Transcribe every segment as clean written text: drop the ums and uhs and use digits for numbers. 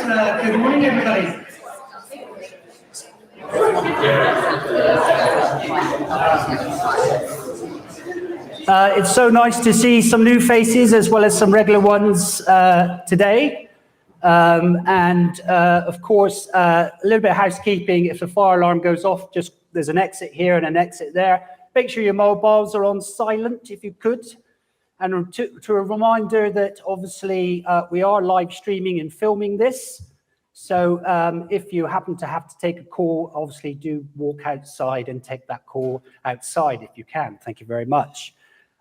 Good morning, everybody. It's so nice to see some new faces as well as some regular ones today. Of course, a little bit of housekeeping. If the fire alarm goes off, just there's an exit here and an exit there. Make sure your mobiles are on silent if you could. And to a reminder that obviously we are live streaming and filming this. So if you happen to have to take a call, obviously do walk outside and take that call outside if you can. Thank you very much.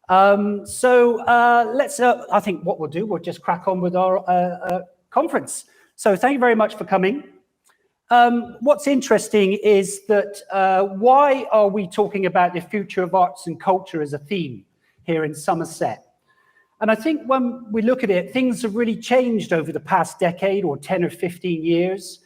Let's, I think what we'll do, we'll just crack on with our conference. So thank you very much for coming. What's interesting is that why are we talking about the future of arts and culture as a theme here in Somerset? And I think when we look at it, things have really changed over the past decade or 10 or 15 years.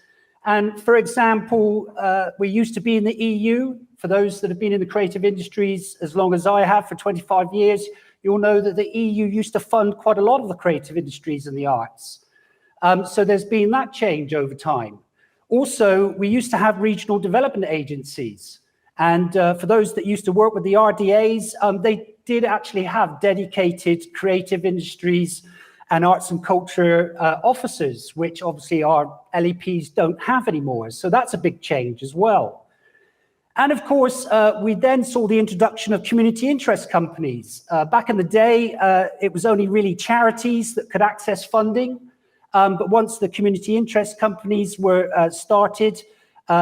And for example, we used to be in the EU. For those that have been in the creative industries as long as I have, for 25 years, you'll know that the EU used to fund quite a lot of the creative industries and the arts. So there's been that change over time. Also, we used to have regional development agencies. And for those that used to work with the RDAs, they did actually have dedicated creative industries and arts and culture officers, which obviously our LEPs don't have anymore. So that's a big change as well. And of course, we then saw the introduction of community interest companies. Back in the day, it was only really charities that could access funding. But once the community interest companies were started,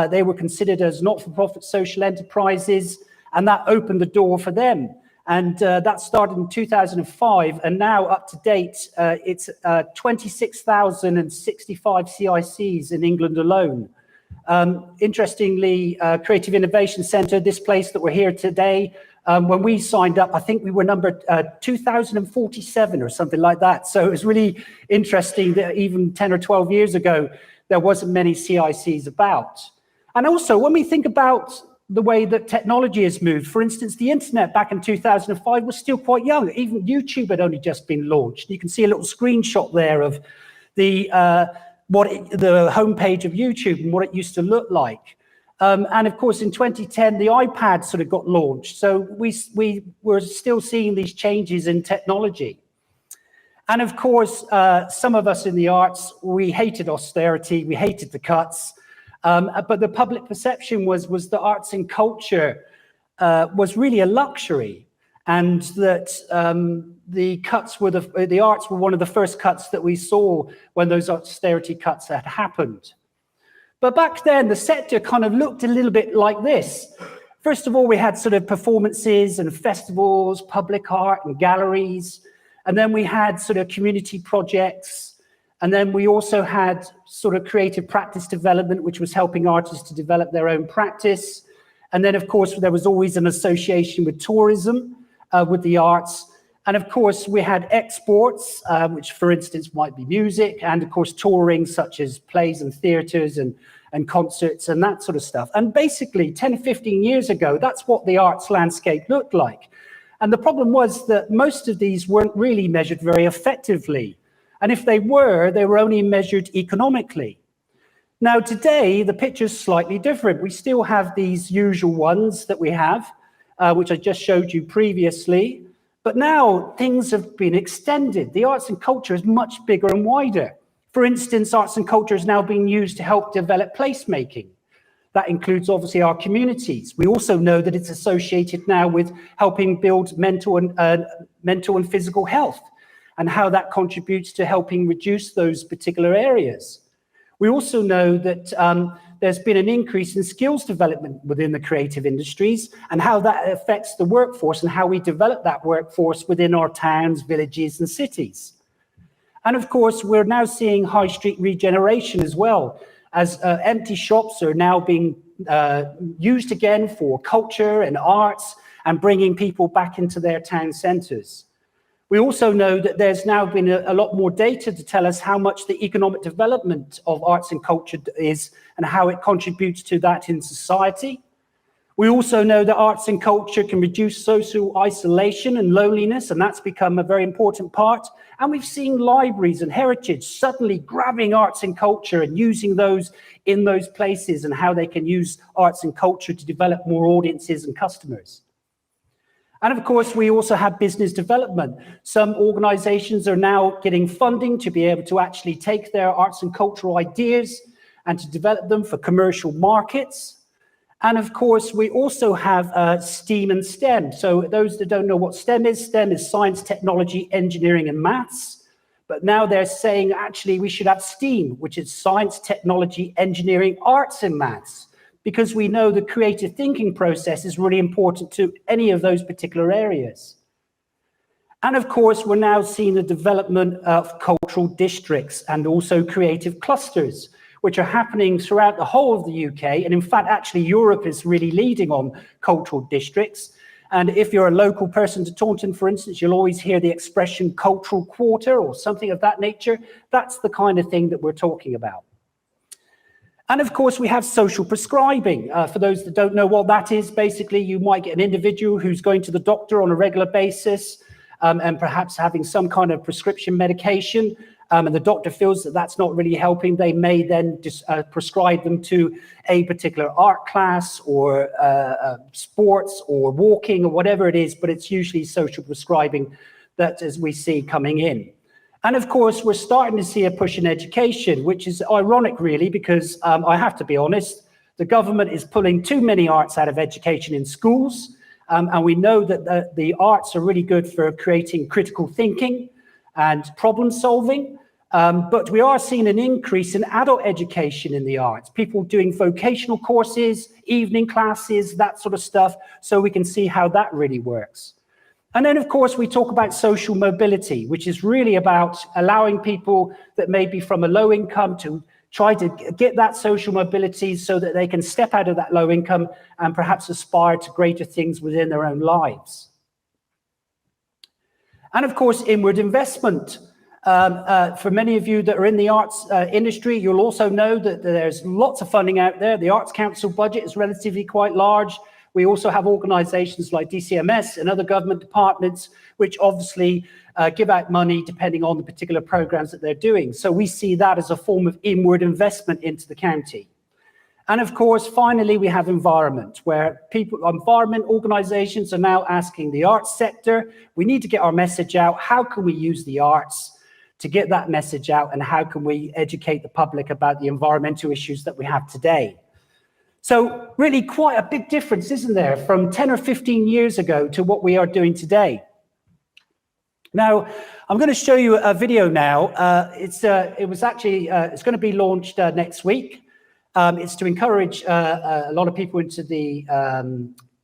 they were considered as not-for-profit social enterprises, and that opened the door for them. And that started in 2005, and now up to date, it's 26,065 CICs in England alone. Interestingly, Creative Innovation Centre, this place that we're here today, when we signed up, I think we were number 2,047 or something like that. So it was really interesting that even 10 or 12 years ago, there wasn't many CICs about. And also, when we think about the way that technology has moved, for instance, the internet back in 2005 was still quite young. Even YouTube had only just been launched. You can see a little screenshot there of the homepage of YouTube and what it used to look like. And of course, in 2010, the iPad sort of got launched. So we were still seeing these changes in technology. And of course, some of us in the arts, we hated austerity, we hated the cuts. But the public perception was that arts and culture was really a luxury, and that the arts were one of the first cuts that we saw when those austerity cuts had happened. But back then, the sector kind of looked a little bit like this. First of all, we had sort of performances and festivals, public art and galleries, and then we had sort of community projects. And then we also had sort of creative practice development, which was helping artists to develop their own practice. And then, of course, there was always an association with tourism, with the arts. And of course, we had exports, which, for instance, might be music, and of course, touring, such as plays and theatres and concerts and that sort of stuff. And basically, 10, 15 years ago, that's what the arts landscape looked like. And the problem was that most of these weren't really measured very effectively. And if they were only measured economically. Now, today, the picture's slightly different. We still have these usual ones that we have, which I just showed you previously. But now things have been extended. The arts and culture is much bigger and wider. For instance, arts and culture is now being used to help develop placemaking. That includes, obviously, our communities. We also know that it's associated now with helping build mental and physical health, and how that contributes to helping reduce those particular areas. We also know that there's been an increase in skills development within the creative industries, and how that affects the workforce and how we develop that workforce within our towns, villages, and cities. And of course, we're now seeing high street regeneration as well, as empty shops are now being used again for culture and arts and bringing people back into their town centres. We also know that there's now been a lot more data to tell us how much the economic development of arts and culture is and how it contributes to that in society. We also know that arts and culture can reduce social isolation and loneliness, and that's become a very important part. And we've seen libraries and heritage suddenly grabbing arts and culture and using those in those places, and how they can use arts and culture to develop more audiences and customers. And of course, we also have business development. Some organizations are now getting funding to be able to actually take their arts and cultural ideas and to develop them for commercial markets. And of course, we also have STEAM and STEM. So those that don't know what STEM is science, technology, engineering, and maths. But now they're saying, actually, we should have STEAM, which is science, technology, engineering, arts, and maths, because we know the creative thinking process is really important to any of those particular areas. And of course, we're now seeing the development of cultural districts and also creative clusters, which are happening throughout the whole of the UK. And in fact, actually, Europe is really leading on cultural districts. And if you're a local person to Taunton, for instance, you'll always hear the expression cultural quarter or something of that nature. That's the kind of thing that we're talking about. And of course, we have social prescribing. For those that don't know what that is, basically, you might get an individual who's going to the doctor on a regular basis and perhaps having some kind of prescription medication. And the doctor feels that that's not really helping. They may then just prescribe them to a particular art class or sports or walking or whatever it is, but it's usually social prescribing that as we see coming in. And of course, we're starting to see a push in education, which is ironic, really, because I have to be honest, the government is pulling too many arts out of education in schools. And we know that the arts are really good for creating critical thinking and problem solving. But we are seeing an increase in adult education in the arts, people doing vocational courses, evening classes, that sort of stuff, so we can see how that really works. And then, of course, we talk about social mobility, which is really about allowing people that may be from a low income to try to get that social mobility so that they can step out of that low income and perhaps aspire to greater things within their own lives. And of course, inward investment. For many of you that are in the arts industry, you'll also know that there's lots of funding out there. The Arts Council budget is relatively quite large. We also have organizations like DCMS and other government departments, which obviously give out money depending on the particular programs that they're doing. So we see that as a form of inward investment into the county. And of course, finally, we have environment, where environment organizations are now asking the arts sector, we need to get our message out. How can we use the arts to get that message out? And how can we educate the public about the environmental issues that we have today? So really quite a big difference, isn't there, from 10 or 15 years ago to what we are doing today. Now, I'm going to show you a video now. It's going to be launched next week. It's to encourage a lot of people into the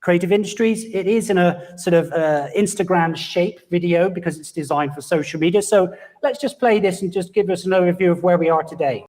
creative industries. It is in a sort of Instagram shape video because it's designed for social media. So let's just play this and just give us an overview of where we are today.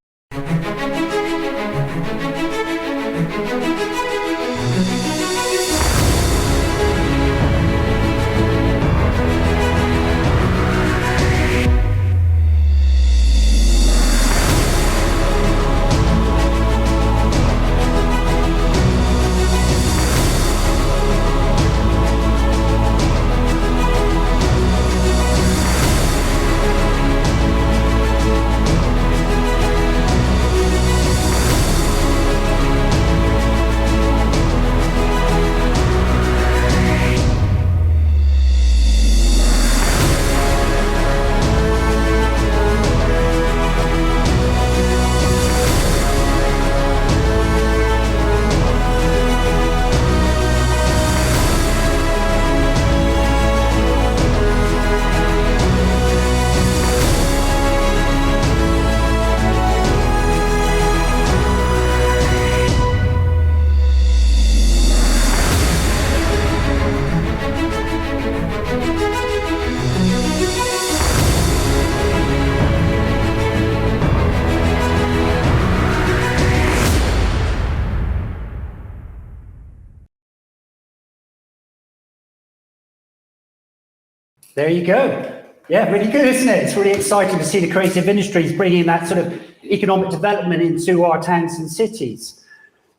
There you go. Yeah, really good, isn't it? It's really exciting to see the creative industries bringing that sort of economic development into our towns and cities.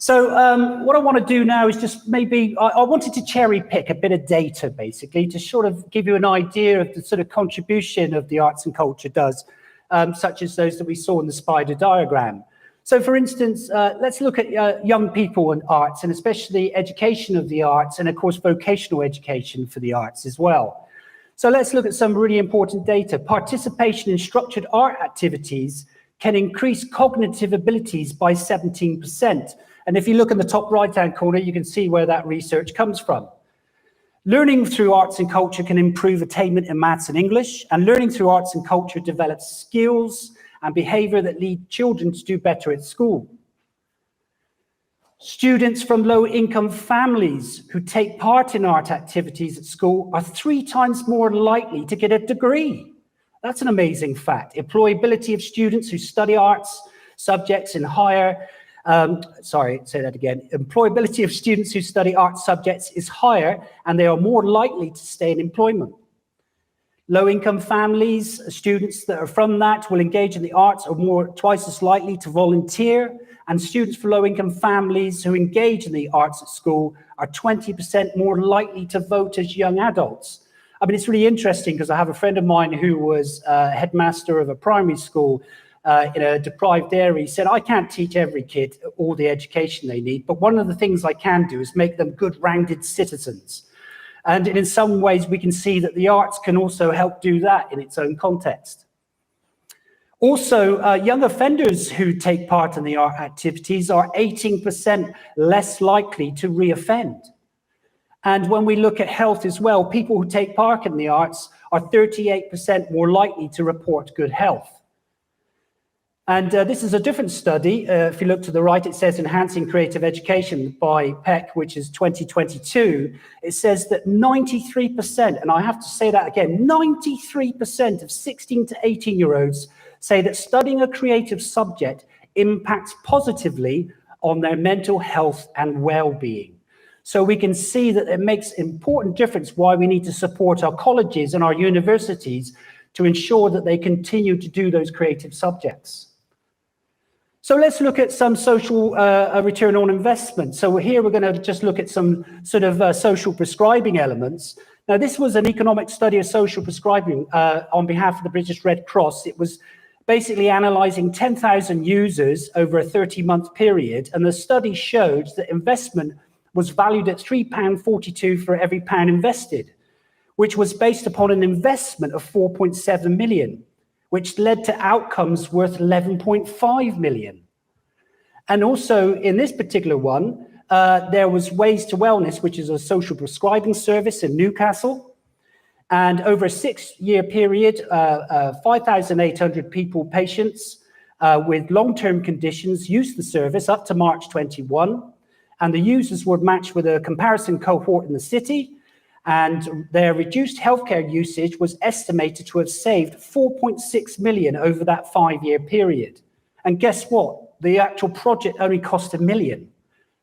So what I want to do now is just maybe, I wanted to cherry pick a bit of data, basically, to sort of give you an idea of the sort of contribution of the arts and culture does, such as those that we saw in the spider diagram. So for instance, let's look at young people and arts, and especially education of the arts, and of course, vocational education for the arts as well. So let's look at some really important data. Participation in structured art activities can increase cognitive abilities by 17%. And if you look in the top right-hand corner, you can see where that research comes from. Learning through arts and culture can improve attainment in maths and English, and learning through arts and culture develops skills and behavior that lead children to do better at school. Students from low-income families who take part in art activities at school are 3 times more likely to get a degree. That's an amazing fact. Employability of students who study arts subjects in higher Employability of students who study art subjects is higher, and they are more likely to stay in employment. Low-income families, students that are from that will engage in the arts are twice as likely to volunteer, and students from low-income families who engage in the arts at school are 20% more likely to vote as young adults. I mean, it's really interesting because I have a friend of mine who was headmaster of a primary school in a deprived area. He said, I can't teach every kid all the education they need, but one of the things I can do is make them good rounded citizens. And in some ways, we can see that the arts can also help do that in its own context. Also, young offenders who take part in the art activities are 18% less likely to reoffend. And when we look at health as well, people who take part in the arts are 38% more likely to report good health. And this is a different study. If you look to the right, it says Enhancing Creative Education by Peck, which is 2022. It says that 93%, and I have to say that again, 93% of 16 to 18-year-olds say that studying a creative subject impacts positively on their mental health and well-being. So we can see that it makes important difference why we need to support our colleges and our universities to ensure that they continue to do those creative subjects. So let's look at some social return on investment. So here we're going to just look at some sort of social prescribing elements. Now, this was an economic study of social prescribing on behalf of the British Red Cross. It was basically analysing 10,000 users over a 30-month period, and the study showed that investment was valued at £3.42 for every pound invested, which was based upon an investment of 4.7 million. Which led to outcomes worth 11.5 million. And also in this particular one, there was Ways to Wellness, which is a social prescribing service in Newcastle. And over a 6-year period, 5,800 patients with long-term conditions used the service up to March 21. And the users were matched with a comparison cohort in the city, and their reduced healthcare usage was estimated to have saved 4.6 million over that 5-year period. And guess what? The actual project only cost £1 million.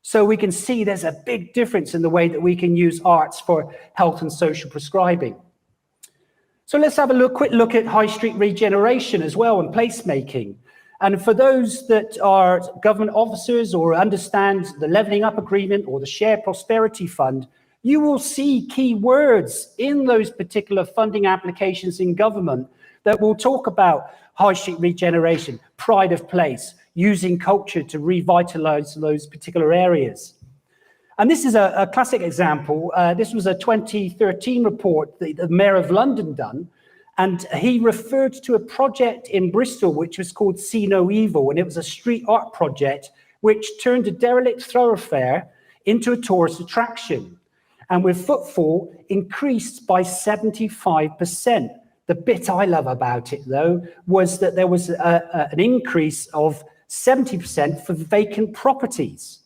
So we can see there's a big difference in the way that we can use arts for health and social prescribing. So let's have a quick look at high street regeneration as well and placemaking. And for those that are government officers or understand the Levelling Up Agreement or the Shared Prosperity Fund, you will see key words in those particular funding applications in government that will talk about high street regeneration, pride of place, using culture to revitalise those particular areas. And this is a classic example. This was a 2013 report that the Mayor of London done, and he referred to a project in Bristol which was called See No Evil, and it was a street art project which turned a derelict thoroughfare into a tourist attraction. And with footfall increased by 75%. The bit I love about it, though, was that there was an increase of 70% for vacant properties.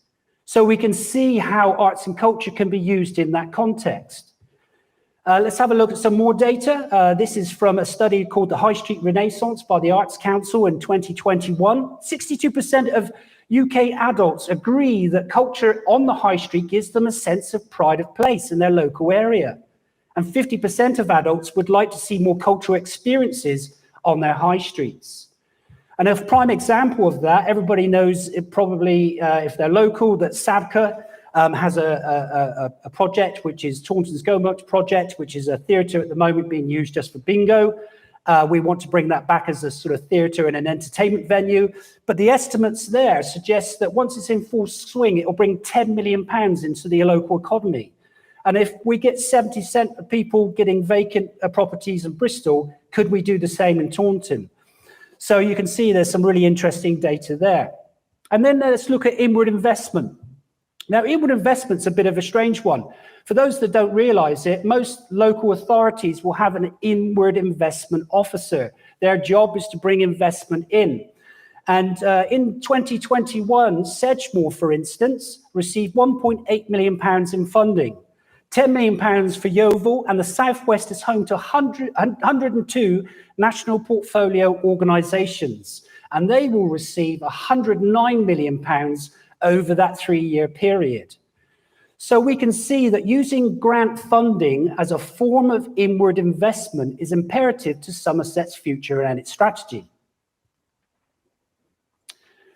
So we can see how arts and culture can be used in that context. Let's have a look at some more data. This is from a study called the High Street Renaissance by the Arts Council in 2021. 62% of UK adults agree that culture on the high street gives them a sense of pride of place in their local area. And 50% of adults would like to see more cultural experiences on their high streets. And a prime example of that, everybody knows it probably, if they're local, that SABCA has a project, which is Taunton's Go Much project, which is a theatre at the moment being used just for bingo. We want to bring that back as a sort of theatre and an entertainment venue. But the estimates there suggest that once it's in full swing, it will bring £10 million into the local economy. And if we get 70% of people getting vacant properties in Bristol, could we do the same in Taunton? So you can see there's some really interesting data there. And then let's look at inward investment. Now, inward investment's a bit of a strange one. For those that don't realise it, most local authorities will have an inward investment officer. Their job is to bring investment in. And in 2021, Sedgemoor, for instance, received £1.8 million in funding. £10 million for Yeovil, and the South West is home to 102 national portfolio organisations, and they will receive £109 million over that 3-year period. So we can see that using grant funding as a form of inward investment is imperative to Somerset's future and its strategy.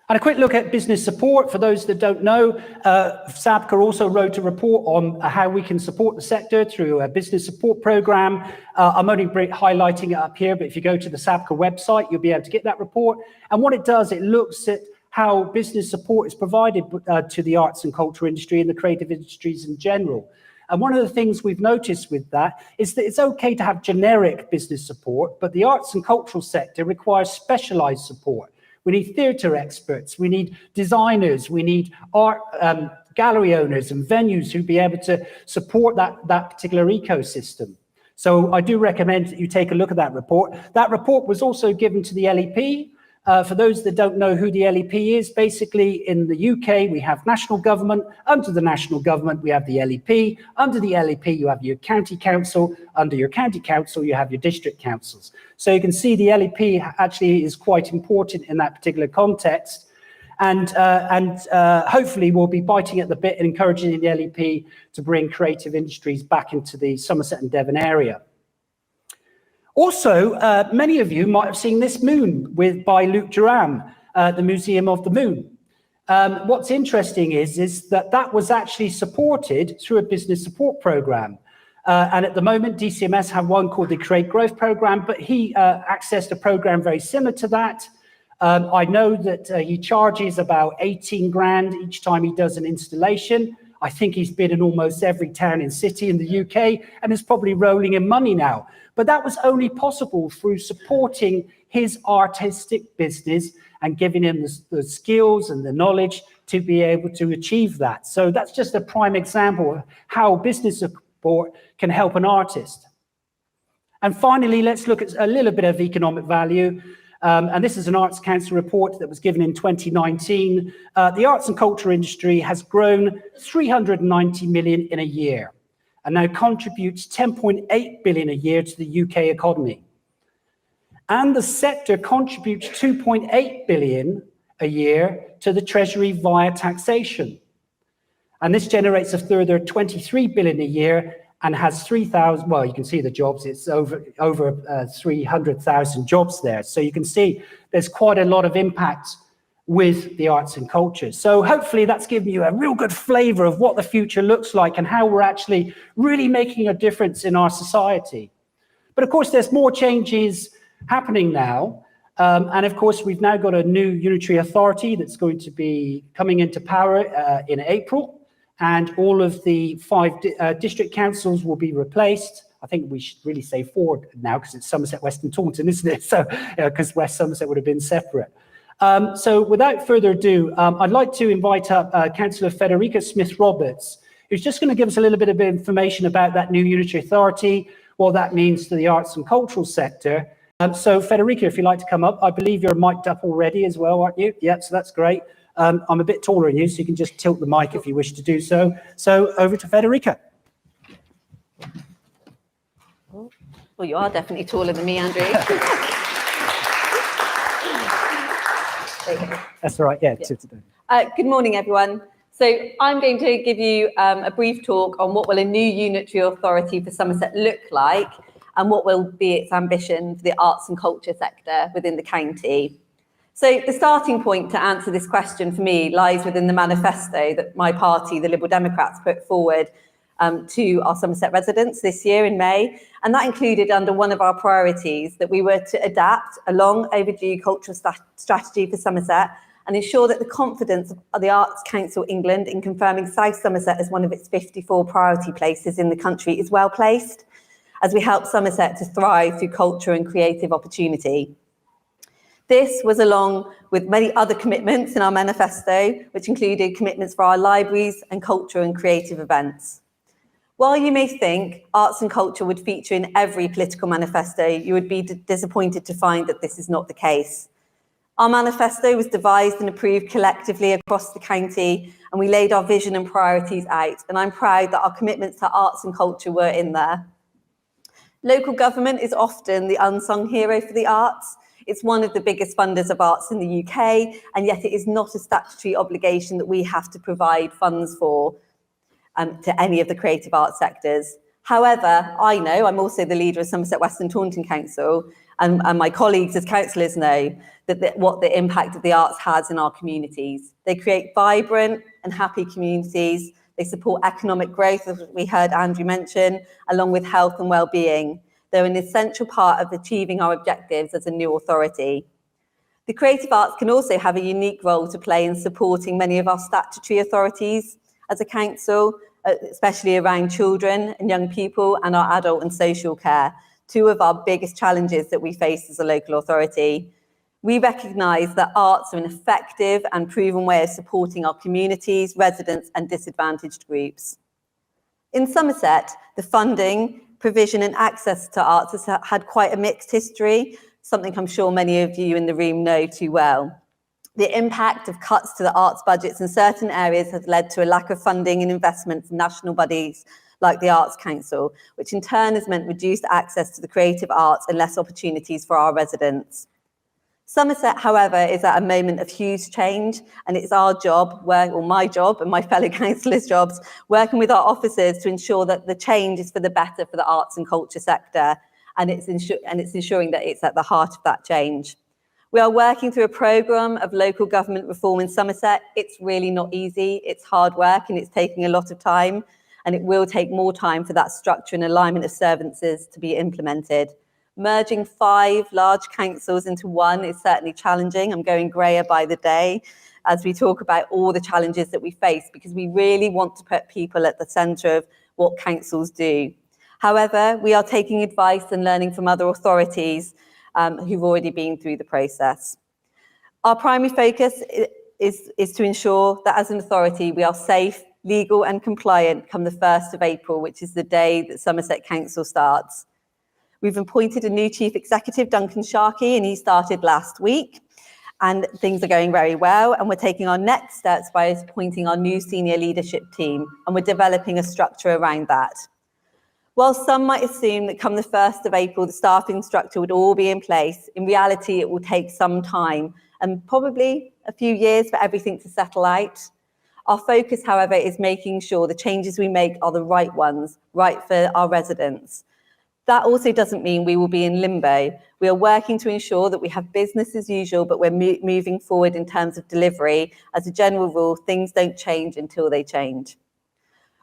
And a quick look at business support. For those that don't know, SABCA also wrote a report on how we can support the sector through a business support program. I'm only highlighting it up here, but if you go to the SABCA website, you'll be able to get that report. And what it does, it looks at how business support is provided to the arts and culture industry and the creative industries in general. And one of the things we've noticed with that is that it's okay to have generic business support, but the arts and cultural sector requires specialised support. We need theatre experts, we need designers, we need art gallery owners and venues who'd be able to support that particular ecosystem. So I do recommend that you take a look at that report. That report was also given to the LEP. For those that don't know who the LEP is, basically in the UK, we have national government. Under the national government, we have the LEP. Under the LEP, you have your county council. Under your county council, you have your district councils. So you can see the LEP actually is quite important in that particular context. And hopefully we'll be biting at the bit and encouraging the LEP to bring creative industries back into the Somerset and Devon area. Also, many of you might have seen this moon by Luc Durham, the Museum of the Moon. What's interesting is that was actually supported through a business support program. And at the moment, DCMS have one called the Create Growth Program, but he accessed a program very similar to that. I know that he charges about 18 grand each time he does an installation. I think he's been in almost every town and city in the UK and is probably rolling in money now. But that was only possible through supporting his artistic business and giving him the skills and the knowledge to be able to achieve that. So that's just a prime example of how business support can help an artist. And finally, let's look at a little bit of economic value. And this is an Arts Council report that was given in 2019. The arts and culture industry has grown 390 million in a year and now contributes 10.8 billion a year to the UK economy. And the sector contributes 2.8 billion a year to the Treasury via taxation. And this generates a further 23 billion a year and has 3,000, well, you can see the jobs, it's over 300,000 jobs there. So you can see there's quite a lot of impact with the arts and culture. So hopefully that's given you a real good flavour of what the future looks like and how we're actually really making a difference in our society. But of course, there's more changes happening now. And of course, we've now got a new unitary authority that's going to be coming into power in April. And all of the 5 district councils will be replaced. I think we should really say 4 now because it's Somerset, West and Taunton, isn't it? So, because West Somerset would have been separate. So without further ado, I'd like to invite up Councillor Federica Smith-Roberts, who's just going to give us a little bit of information about that new unitary authority, what that means to the arts and cultural sector. So Federica, if you'd like to come up, I believe you're mic'd up already as well, aren't you? Yep, so that's great. I'm a bit taller than you, so you can just tilt the mic if you wish to do so. So over to Federica. Well, you are definitely taller than me, Andrew. That's all right, yeah. Good morning, everyone. So I'm going to give you a brief talk on what will a new unitary authority for Somerset look like and what will be its ambition for the arts and culture sector within the county. So the starting point to answer this question for me lies within the manifesto that my party, the Liberal Democrats, put forward to our Somerset residents this year in May. And that included under one of our priorities that we were to adapt a long overdue cultural strategy for Somerset and ensure that the confidence of the Arts Council England in confirming South Somerset as one of its 54 priority places in the country is well placed, as we help Somerset to thrive through culture and creative opportunity. This was along with many other commitments in our manifesto, which included commitments for our libraries and culture and creative events. While you may think arts and culture would feature in every political manifesto, you would be disappointed to find that this is not the case. Our manifesto was devised and approved collectively across the county, and we laid our vision and priorities out, and I'm proud that our commitments to arts and culture were in there. Local government is often the unsung hero for the arts. It's one of the biggest funders of arts in the UK, and yet it is not a statutory obligation that we have to provide funds for to any of the creative arts sectors. However, I know, I'm also the leader of Somerset West and Taunton Council, and my colleagues as councillors know that what the impact of the arts has in our communities. They create vibrant and happy communities. They support economic growth, as we heard Andrew mention, along with health and well-being. They're an essential part of achieving our objectives as a new authority. The creative arts can also have a unique role to play in supporting many of our statutory authorities as a council, especially around children and young people and our adult and social care, two of our biggest challenges that we face as a local authority. We recognise that arts are an effective and proven way of supporting our communities, residents and disadvantaged groups. In Somerset, the funding, provision and access to arts has had quite a mixed history, something I'm sure many of you in the room know too well. The impact of cuts to the arts budgets in certain areas has led to a lack of funding and investment from national bodies like the Arts Council, which in turn has meant reduced access to the creative arts and less opportunities for our residents. Somerset, however, is at a moment of huge change, and it's our job, or my job and my fellow councillors' jobs, working with our officers to ensure that the change is for the better for the arts and culture sector, and it's ensuring that it's at the heart of that change. We are working through a programme of local government reform in Somerset. It's really not easy, it's hard work and it's taking a lot of time, and it will take more time for that structure and alignment of services to be implemented. Merging 5 large councils into one is certainly challenging. I'm going greyer by the day as we talk about all the challenges that we face, because we really want to put people at the centre of what councils do. However, we are taking advice and learning from other authorities who've already been through the process. Our primary focus is to ensure that as an authority we are safe, legal and compliant come the 1st of April, which is the day that Somerset Council starts. We've appointed a new Chief Executive, Duncan Sharkey, and he started last week. And things are going very well. And we're taking our next steps by appointing our new senior leadership team. And we're developing a structure around that. While some might assume that come the 1st of April, the staffing structure would all be in place, in reality, it will take some time and probably a few years for everything to settle out. Our focus, however, is making sure the changes we make are the right ones, right for our residents. That also doesn't mean we will be in limbo. We are working to ensure that we have business as usual, but we're moving forward in terms of delivery. As a general rule, things don't change until they change.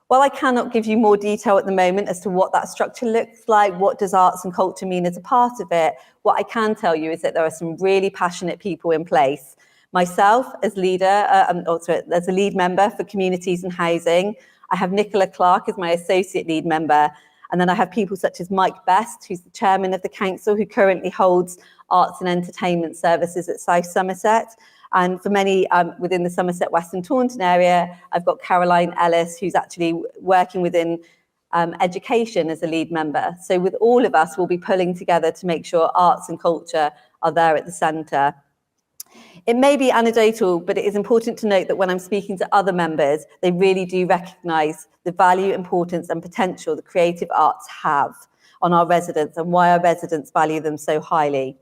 While I cannot give you more detail at the moment as to what that structure looks like, what does arts and culture mean as a part of it, what I can tell you is that there are some really passionate people in place. Myself as leader, also as a lead member for communities and housing, I have Nicola Clark as my associate lead member. And then I have people such as Mike Best, who's the chairman of the council, who currently holds arts and entertainment services at South Somerset. And for many within the Somerset West and Taunton area, I've got Caroline Ellis, who's actually working within education as a lead member. So with all of us, we'll be pulling together to make sure arts and culture are there at the centre. It may be anecdotal, but it is important to note that when I'm speaking to other members, they really do recognise the value, importance and potential the creative arts have on our residents and why our residents value them so highly.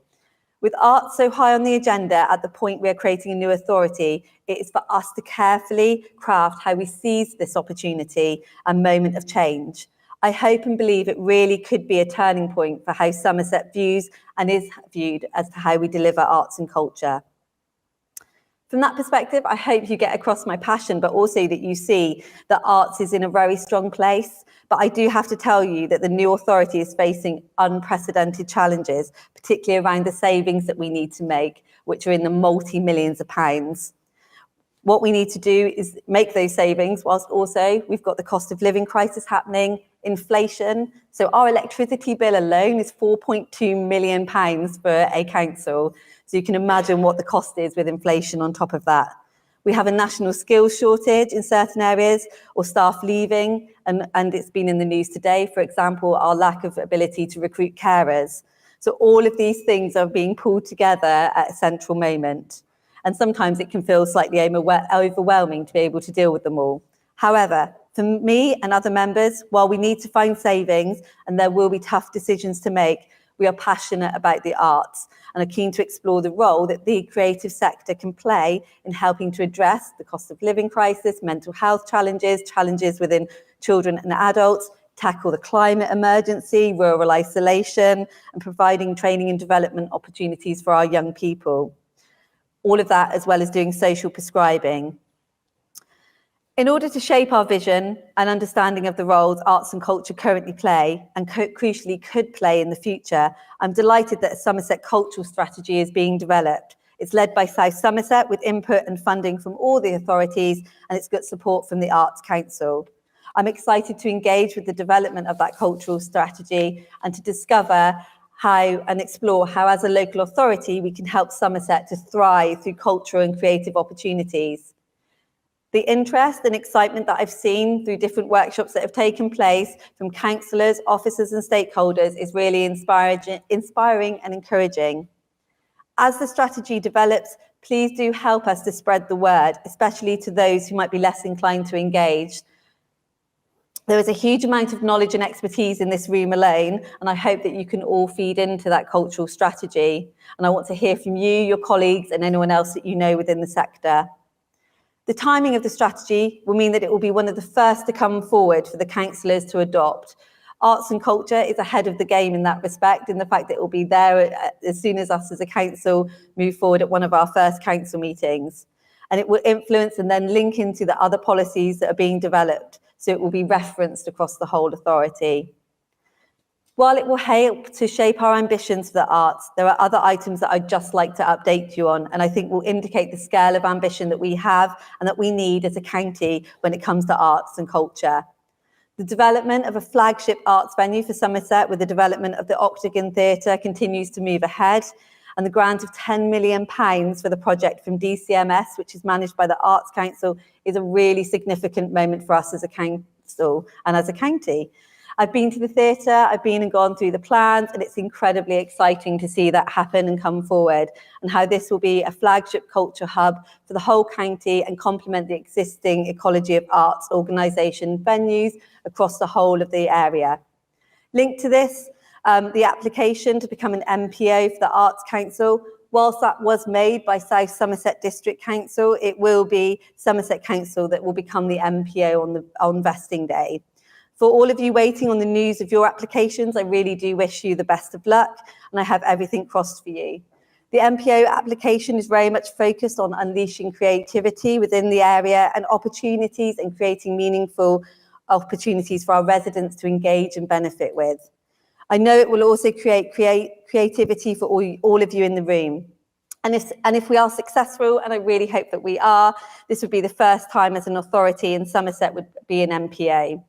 With arts so high on the agenda at the point we are creating a new authority, it is for us to carefully craft how we seize this opportunity and moment of change. I hope and believe it really could be a turning point for how Somerset views and is viewed as to how we deliver arts and culture. From that perspective, I hope you get across my passion, but also that you see that arts is in a very strong place. But I do have to tell you that the new authority is facing unprecedented challenges, particularly around the savings that we need to make, which are in the multi-millions of pounds. What we need to do is make those savings, whilst also we've got the cost of living crisis happening, inflation. So our electricity bill alone is £4.2 million for a council. So you can imagine what the cost is with inflation on top of that. We have a national skills shortage in certain areas, or staff leaving, and it's been in the news today, for example, our lack of ability to recruit carers. So all of these things are being pulled together at a central moment. And sometimes it can feel slightly overwhelming to be able to deal with them all. However, for me and other members, while we need to find savings and there will be tough decisions to make, we are passionate about the arts and are keen to explore the role that the creative sector can play in helping to address the cost of living crisis, mental health challenges, challenges within children and adults, tackle the climate emergency, rural isolation, and providing training and development opportunities for our young people. All of that, as well as doing social prescribing. In order to shape our vision and understanding of the roles arts and culture currently play, and crucially could play in the future, I'm delighted that a Somerset cultural strategy is being developed. It's led by South Somerset with input and funding from all the authorities, and it's got support from the Arts Council. I'm excited to engage with the development of that cultural strategy and to discover how and explore how, as a local authority, we can help Somerset to thrive through cultural and creative opportunities. The interest and excitement that I've seen through different workshops that have taken place from councillors, officers and stakeholders is really inspiring and encouraging. As the strategy develops, please do help us to spread the word, especially to those who might be less inclined to engage. There is a huge amount of knowledge and expertise in this room alone, and I hope that you can all feed into that cultural strategy. And I want to hear from you, your colleagues, and anyone else that you know within the sector. The timing of the strategy will mean that it will be one of the first to come forward for the councillors to adopt. Arts and culture is ahead of the game in that respect, in the fact that it will be there as soon as us as a council move forward at one of our first council meetings. And it will influence and then link into the other policies that are being developed. So it will be referenced across the whole authority. While it will help to shape our ambitions for the arts, there are other items that I'd just like to update you on, and I think will indicate the scale of ambition that we have and that we need as a county when it comes to arts and culture. The development of a flagship arts venue for Somerset with the development of the Octagon Theatre continues to move ahead, and the grant of £10 million for the project from DCMS, which is managed by the Arts Council, is a really significant moment for us as a council and as a county. I've been to the theatre, I've been and gone through the plans, and it's incredibly exciting to see that happen and come forward, and how this will be a flagship culture hub for the whole county and complement the existing Ecology of Arts organisation venues across the whole of the area. Linked to this, the application to become an MPO for the Arts Council, whilst that was made by South Somerset District Council, it will be Somerset Council that will become the MPO on vesting day. For all of you waiting on the news of your applications, I really do wish you the best of luck, and I have everything crossed for you. The MPO application is very much focused on unleashing creativity within the area and opportunities and creating meaningful opportunities for our residents to engage and benefit with. I know it will also create creativity for all of you in the room. And if we are successful, and I really hope that we are, this would be the first time as an authority in Somerset would be an MPA.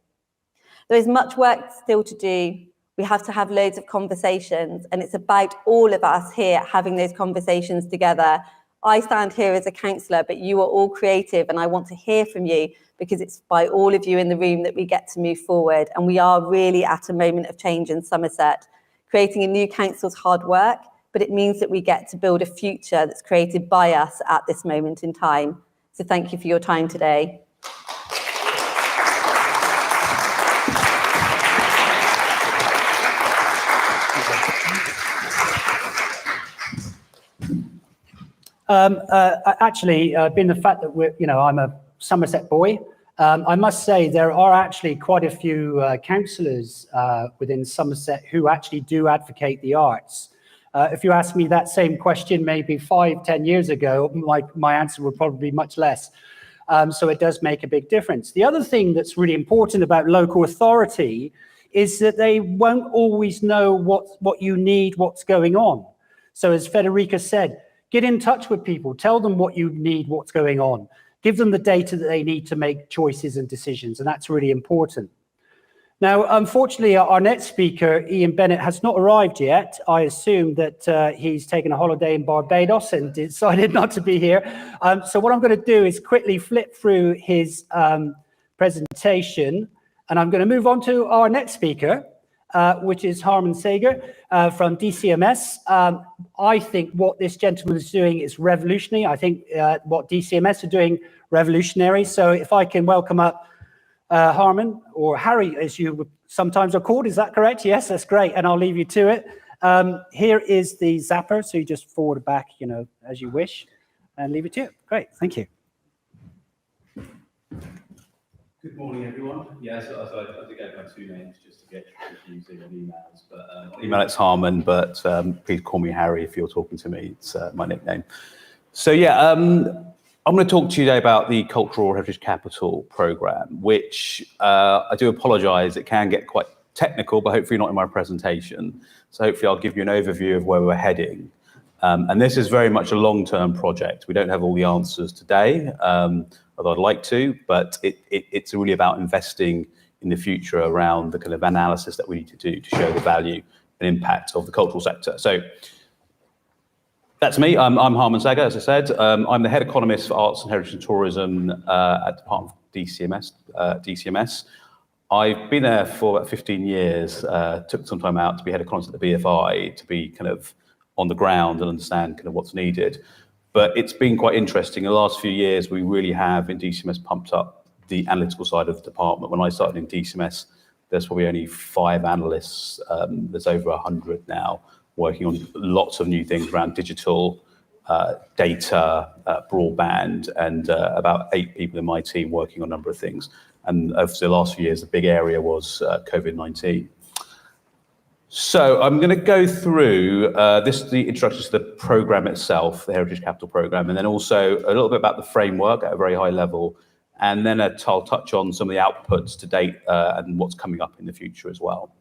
There is much work still to do. We have to have loads of conversations, and it's about all of us here having those conversations together. I stand here as a councillor, but you are all creative, and I want to hear from you because it's by all of you in the room that we get to move forward. And we are really at a moment of change in Somerset. Creating a new council's hard work, but it means that we get to build a future that's created by us at this moment in time. So thank you for your time today. Being the fact that I'm a Somerset boy, I must say there are actually quite a few councillors within Somerset who actually do advocate the arts. If you asked me that same question maybe 5-10 years ago, my answer would probably be much less. So it does make a big difference. The other thing that's really important about local authority is that they won't always know what you need, what's going on. So as Federica said, get in touch with people, tell them what you need, what's going on, give them the data that they need to make choices and decisions, and that's really important. Now, unfortunately, our next speaker, Ian Bennett, has not arrived yet. I assume that he's taken a holiday in Barbados and decided not to be here. So what I'm going to do is quickly flip through his presentation, and I'm going to move on to our next speaker, which is Harman Sager from DCMS. I think what this gentleman is doing is revolutionary. I think what DCMS are doing revolutionary. So if I can welcome up Harman, or Harry, as you sometimes are called. Is that correct? Yes, that's great. And I'll leave you to it. Here is the zapper. So you just forward back, as you wish, and leave it to you. Great. Thank you. Good morning, everyone. Yeah, so I did get my two names just to get confusing on emails. But email it's Harman, but please call me Harry if you're talking to me. It's my nickname. So yeah, I'm going to talk to you today about the Cultural Heritage Capital Programme, which I do apologise, it can get quite technical, but hopefully not in my presentation. So hopefully I'll give you an overview of where we're heading. And this is very much a long-term project. We don't have all the answers today, although I'd like to, but it's really about investing in the future around the kind of analysis that we need to do to show the value and impact of the cultural sector. So that's me. I'm Harman Sager, as I said. I'm the head economist for Arts and Heritage and Tourism at the Department of DCMS. I've been there for about 15 years, took some time out to be head economist at the BFI, to be kind of on the ground and understand kind of what's needed. But it's been quite interesting. In the last few years, we really have in DCMS pumped up the analytical side of the department. When I started in DCMS, there's probably only 5 analysts. There's over 100 now, working on lots of new things around digital, data, broadband, and about 8 people in my team working on a number of things. And over the last few years, the big area was COVID-19. So I'm going to go through the introduction to the programme itself, the Heritage Capital Programme, and then also a little bit about the framework at a very high level. And then I'll touch on some of the outputs to date and what's coming up in the future as well.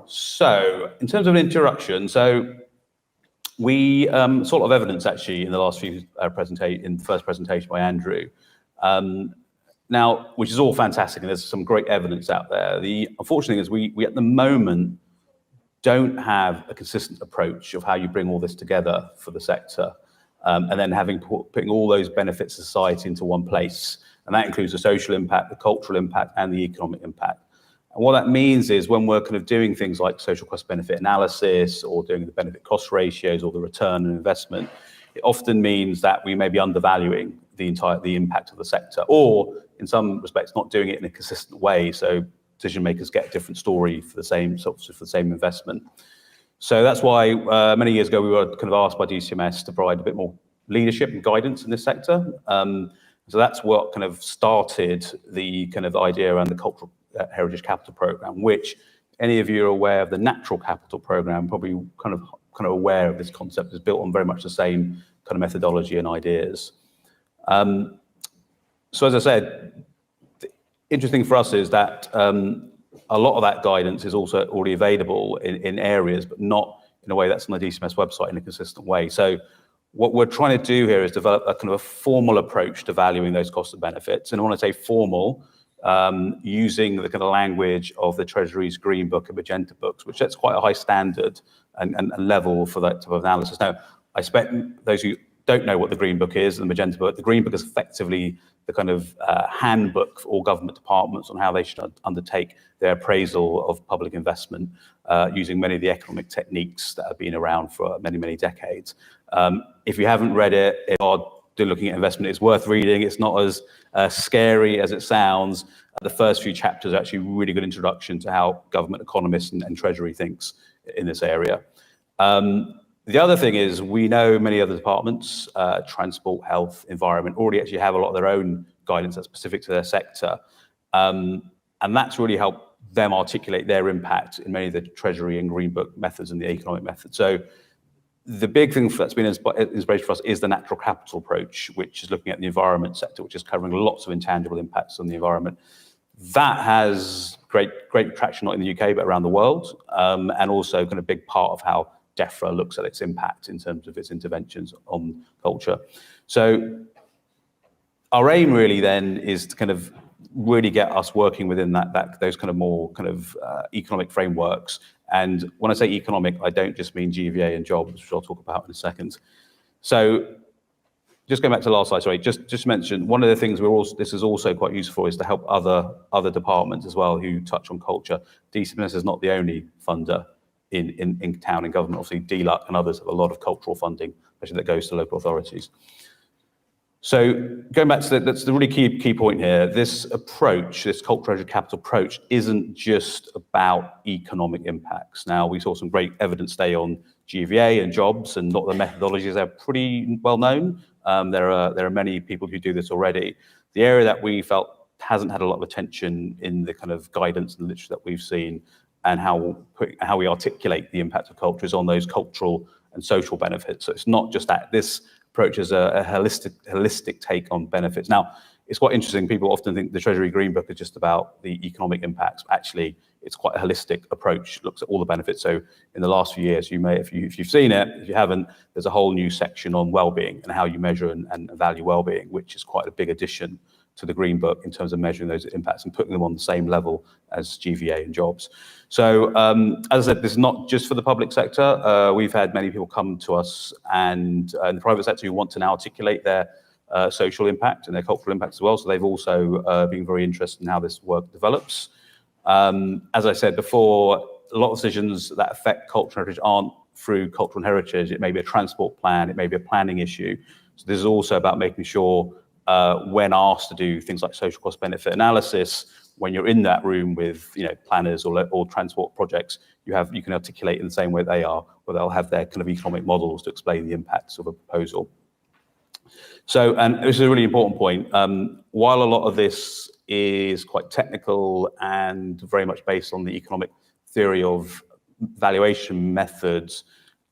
So in terms of an introduction, so we saw a lot of evidence actually in the last few in the first presentation by Andrew. Now, which is all fantastic, and there's some great evidence out there. The unfortunate thing is we at the moment don't have a consistent approach of how you bring all this together for the sector, and then putting all those benefits of society into one place. And that includes the social impact, the cultural impact, and the economic impact. And what that means is when we're kind of doing things like social cost benefit analysis or doing the benefit cost ratios or the return on investment, it often means that we may be undervaluing the impact of the sector, or in some respects not doing it in a consistent way. So decision makers get a different story for the same investment. So that's why many years ago we were kind of asked by DCMS to provide a bit more leadership and guidance in this sector. So that's what kind of started the kind of idea around the Cultural Heritage Capital Programme, which any of you are aware of the Natural Capital Programme, probably kind of aware of this concept, is built on very much the same kind of methodology and ideas. So as I said, the interesting for us is that a lot of that guidance is also already available in areas, but not in a way that's on the DCMS website in a consistent way. So what we're trying to do here is develop a kind of a formal approach to valuing those costs and benefits. And I want to say formal, using the kind of language of the Treasury's Green Book and Magenta books, which sets quite a high standard and level for that type of analysis. Now, I expect those who don't know what the Green Book is, and the Magenta Book, the Green Book is effectively the kind of handbook for all government departments on how they should undertake their appraisal of public investment, using many of the economic techniques that have been around for many, many decades. If you haven't read it, if you are looking at investment, it's worth reading. It's not as scary as it sounds. The first few chapters are actually a really good introduction to how government economists and Treasury thinks in this area. The other thing is we know many other departments, transport, health, environment, already actually have a lot of their own guidance that's specific to their sector. And that's really helped them articulate their impact in many of the Treasury and Green Book methods and the economic method. So the big thing that's been inspiration for us is the natural capital approach, which is looking at the environment sector, which is covering lots of intangible impacts on the environment. That has great traction, not in the UK, but around the world, and also kind of big part of how DEFRA looks at its impact in terms of its interventions on culture. So our aim really then is to kind of really get us working within those kind of more kind of economic frameworks. And when I say economic, I don't just mean GVA and jobs, which I'll talk about in a second. So just going back to the last slide, sorry, just mention one of the things this is also quite useful is to help other departments as well who touch on culture. DCMS is not the only funder in town and government. Obviously, DLUC and others have a lot of cultural funding, especially that goes to local authorities. So going back to that's the really key point here. This approach, this cultural capital approach, isn't just about economic impacts. Now, we saw some great evidence today on GVA and jobs, and a lot of the methodologies are pretty well known. There are many people who do this already. The area that we felt hasn't had a lot of attention in the kind of guidance and literature that we've seen, and how we articulate the impact of culture is on those cultural and social benefits. So it's not just that. This approach is a holistic take on benefits. Now, it's quite interesting. People often think the Treasury Green Book is just about the economic impacts. Actually, it's quite a holistic approach, looks at all the benefits. So in the last few years, you may, if you've seen it, if you haven't, there's a whole new section on well-being and how you measure and value well-being, which is quite a big addition to the Green Book in terms of measuring those impacts and putting them on the same level as GVA and jobs. So as I said, this is not just for the public sector. We've had many people come to us and in the private sector who want to now articulate their social impact and their cultural impact as well. So they've also been very interested in how this work develops. As I said before, a lot of decisions that affect cultural heritage aren't through cultural heritage. It may be a transport plan, it may be a planning issue. So this is also about making sure when asked to do things like social cost benefit analysis, when you're in that room with planners or transport projects, you can articulate in the same way they are, where they'll have their kind of economic models to explain the impacts of a proposal. So, and this is a really important point. While a lot of this is quite technical and very much based on the economic theory of valuation methods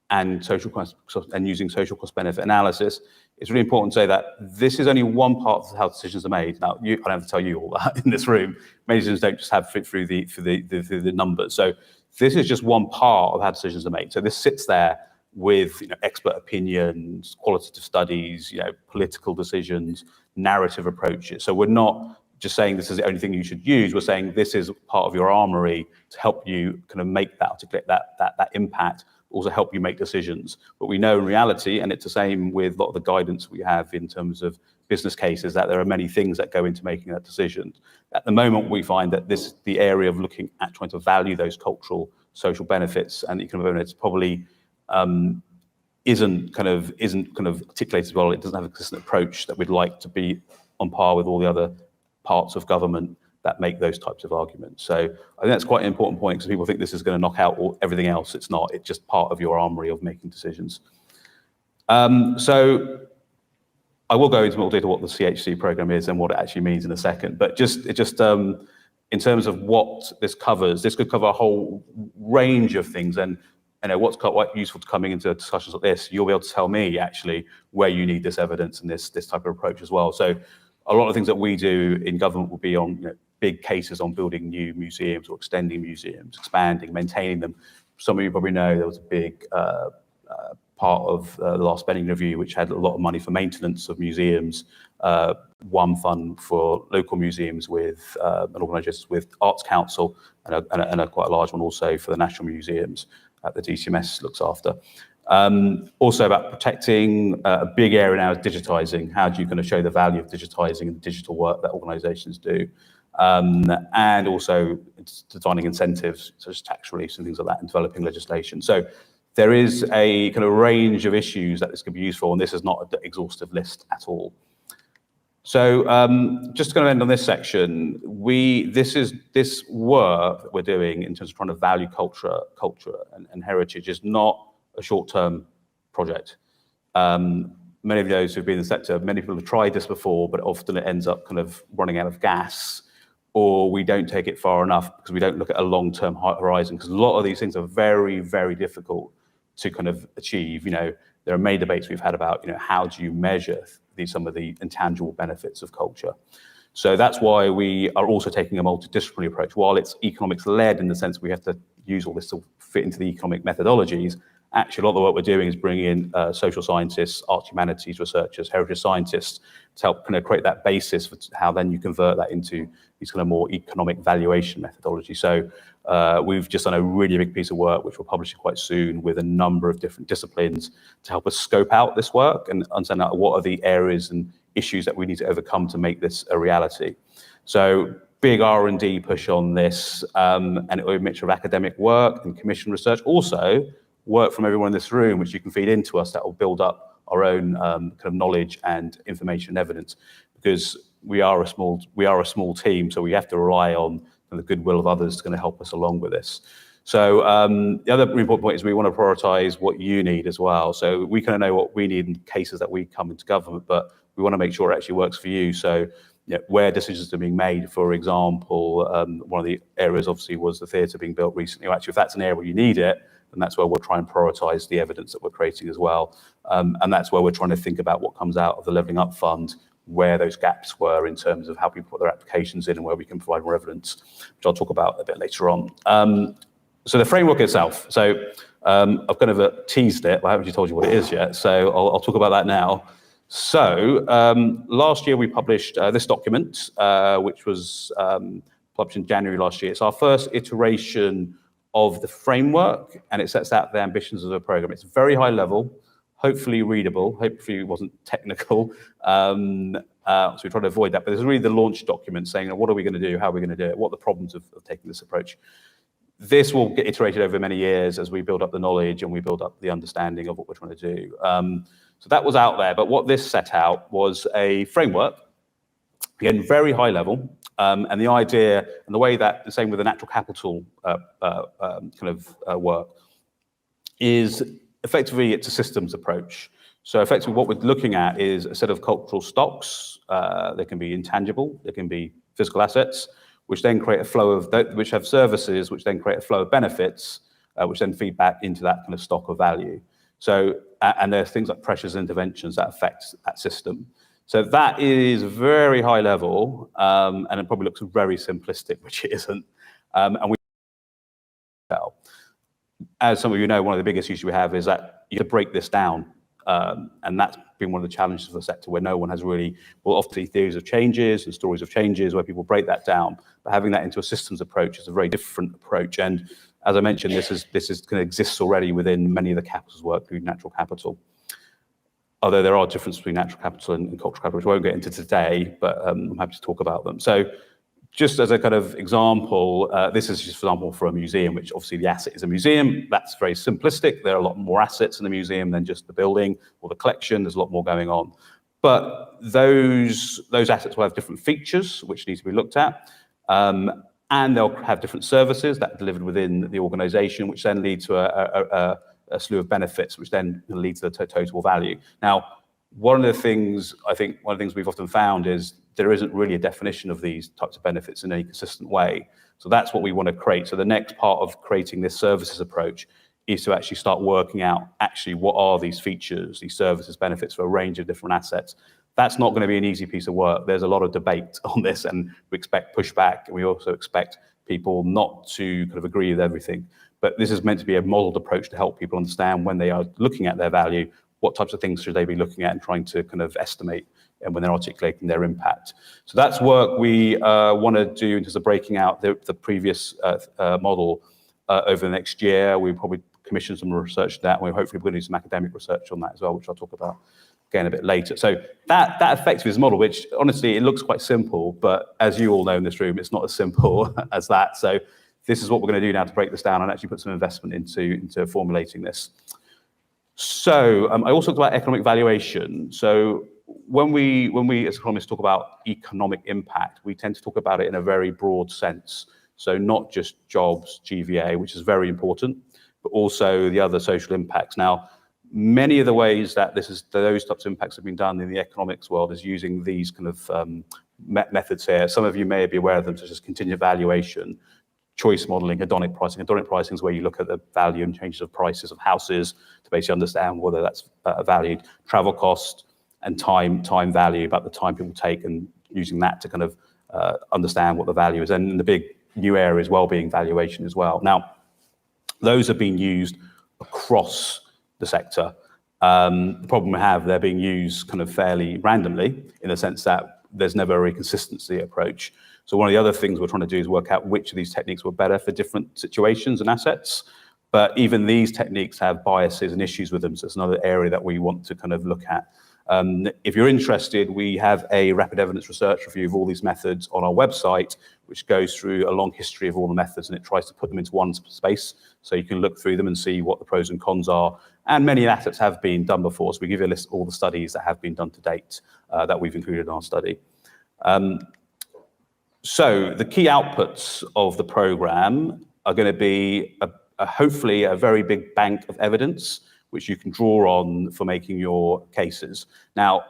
and social cost and using social cost benefit analysis, it's really important to say that this is only one part of how decisions are made. Now, I don't have to tell you all that in this room. Many decisions don't just have fit through the numbers. So this is just one part of how decisions are made. So this sits there with expert opinions, qualitative studies, political decisions, narrative approaches. So we're not just saying this is the only thing you should use. We're saying this is part of your armory to help you kind of make that, articulate that impact, also help you make decisions. But we know in reality, and it's the same with a lot of the guidance we have in terms of business cases, that there are many things that go into making that decision. At the moment, we find that the area of looking at trying to value those cultural, social benefits and economic benefits probably isn't kind of articulated well. It doesn't have a consistent approach that we'd like to be on par with all the other parts of government that make those types of arguments. So I think that's quite an important point, because people think this is going to knock out everything else. It's not. It's just part of your armory of making decisions. So I will go into more detail what the CHC program is and what it actually means in a second. But just in terms of what this covers, this could cover a whole range of things. And what's quite useful to coming into discussions like this, you'll be able to tell me actually where you need this evidence and this type of approach as well. So a lot of things that we do in government will be on big cases on building new museums or extending museums, expanding, maintaining them. Some of you probably know there was a big part of the last spending review which had a lot of money for maintenance of museums, one fund for local museums with an organisation with Arts Council, and a quite a large one also for the national museums that the DCMS looks after. Also about protecting, a big area now is digitising. How do you kind of show the value of digitising and the digital work that organisations do? And also designing incentives such as tax reliefs and things like that, and developing legislation. So there is a kind of range of issues that this could be used for, and this is not an exhaustive list at all. So just going to end on this section, this work that we're doing in terms of trying to value culture and heritage is not a short-term project. Many of those who've been in the sector, many people have tried this before, but often it ends up kind of running out of gas, or we don't take it far enough because we don't look at a long-term horizon, because a lot of these things are very, very difficult to kind of achieve. There are many debates we've had about, how do you measure some of the intangible benefits of culture? So that's why we are also taking a multidisciplinary approach. While it's economics-led in the sense we have to use all this to fit into the economic methodologies, actually a lot of the work we're doing is bringing in social scientists, arts humanities researchers, heritage scientists to help kind of create that basis for how then you convert that into these kind of more economic valuation methodology. So we've just done a really big piece of work, which we'll publish quite soon, with a number of different disciplines to help us scope out this work and understand what are the areas and issues that we need to overcome to make this a reality. So big R&D push on this, and it'll be a mixture of academic work and commission research. Also, work from everyone in this room, which you can feed into us, that will build up our own kind of knowledge and information and evidence, because we are a small team, so we have to rely on the goodwill of others to kind of help us along with this. So the other really important point is we want to prioritize what you need as well. So we kind of know what we need in cases that we come into government, but we want to make sure it actually works for you. So where decisions are being made, for example, one of the areas obviously was the theatre being built recently. Actually, if that's an area where you need it, then that's where we'll try and prioritize the evidence that we're creating as well. And that's where we're trying to think about what comes out of the Levelling Up Fund, where those gaps were in terms of how people put their applications in and where we can provide more evidence, which I'll talk about a bit later on. So the framework itself. So I've kind of teased it, but I haven't actually told you what it is yet. So I'll talk about that now. So last year we published this document, which was published in January last year. It's our first iteration of the framework, and it sets out the ambitions of the program. It's very high level, hopefully readable, hopefully it wasn't technical. So we try to avoid that, but this is really the launch document saying, what are we going to do, how are we going to do it, what are the problems of taking this approach. This will get iterated over many years as we build up the knowledge and we build up the understanding of what we're trying to do. So that was out there, but what this set out was a framework, again, very high level, and the idea and the way that, the same with the natural capital work, is effectively it's a systems approach. So effectively what we're looking at is a set of cultural stocks. They can be intangible, they can be physical assets, which then create a flow of, which have services, which then create a flow of benefits, which then feed back into that kind of stock of value. So, and there's things like pressures and interventions that affect that system. So that is very high level, and it probably looks very simplistic, which it isn't. And we, as some of you know, one of the biggest issues we have is that you have to break this down. And that's been one of the challenges of the sector, where no one has really, well, often theories of changes and stories of changes where people break that down, but having that into a systems approach is a very different approach. And as I mentioned, this is kind of exists already within many of the capitals work, including natural capital. Although there are differences between natural capital and cultural capital, which I won't get into today, but I'm happy to talk about them. So just as a kind of example, this is just, for example, for a museum, which obviously the asset is a museum. That's very simplistic. There are a lot more assets in the museum than just the building or the collection. There's a lot more going on. But those assets will have different features which need to be looked at. And they'll have different services that are delivered within the organization, which then lead to a slew of benefits, which then lead to the total value. Now, one of the things we've often found is there isn't really a definition of these types of benefits in any consistent way. So that's what we want to create. So the next part of creating this services approach is to actually start working out actually what are these features, these services, benefits for a range of different assets. That's not going to be an easy piece of work. There's a lot of debate on this, and we expect pushback, and we also expect people not to kind of agree with everything. But this is meant to be a modeled approach to help people understand when they are looking at their value, what types of things should they be looking at and trying to kind of estimate, and when they're articulating their impact. So that's work we want to do in terms of breaking out the previous model over the next year. We probably commission some research to that, and we're hopefully going to do some academic research on that as well, which I'll talk about again a bit later. So that effectively is a model, which honestly, it looks quite simple, but as you all know in this room, it's not as simple as that. So this is what we're going to do now to break this down and actually put some investment into formulating this. So I also talked about economic valuation. So when we as economists talk about economic impact, we tend to talk about it in a very broad sense. So not just jobs, GVA, which is very important, but also the other social impacts. Now, many of the ways that those types of impacts have been done in the economics world is using these kind of methods here. Some of you may be aware of them, such as contingent valuation, choice modeling, hedonic pricing. Hedonic pricing is where you look at the value and changes of prices of houses to basically understand whether that's valued. Travel cost and time value, about the time people take, and using that to kind of understand what the value is. And the big new area is well-being valuation as well. Now, those are being used across the sector. The problem we have, they're being used kind of fairly randomly, in the sense that there's never a consistency approach. So one of the other things we're trying to do is work out which of these techniques were better for different situations and assets. But even these techniques have biases and issues with them. So it's another area that we want to kind of look at. If you're interested, we have a rapid evidence research review of all these methods on our website, which goes through a long history of all the methods, and it tries to put them into one space so you can look through them and see what the pros and cons are. And many assets have been done before, so we give you a list of all the studies that have been done to date that we've included in our study. So the key outputs of the program are going to be hopefully a very big bank of evidence which you can draw on for making your cases. Now,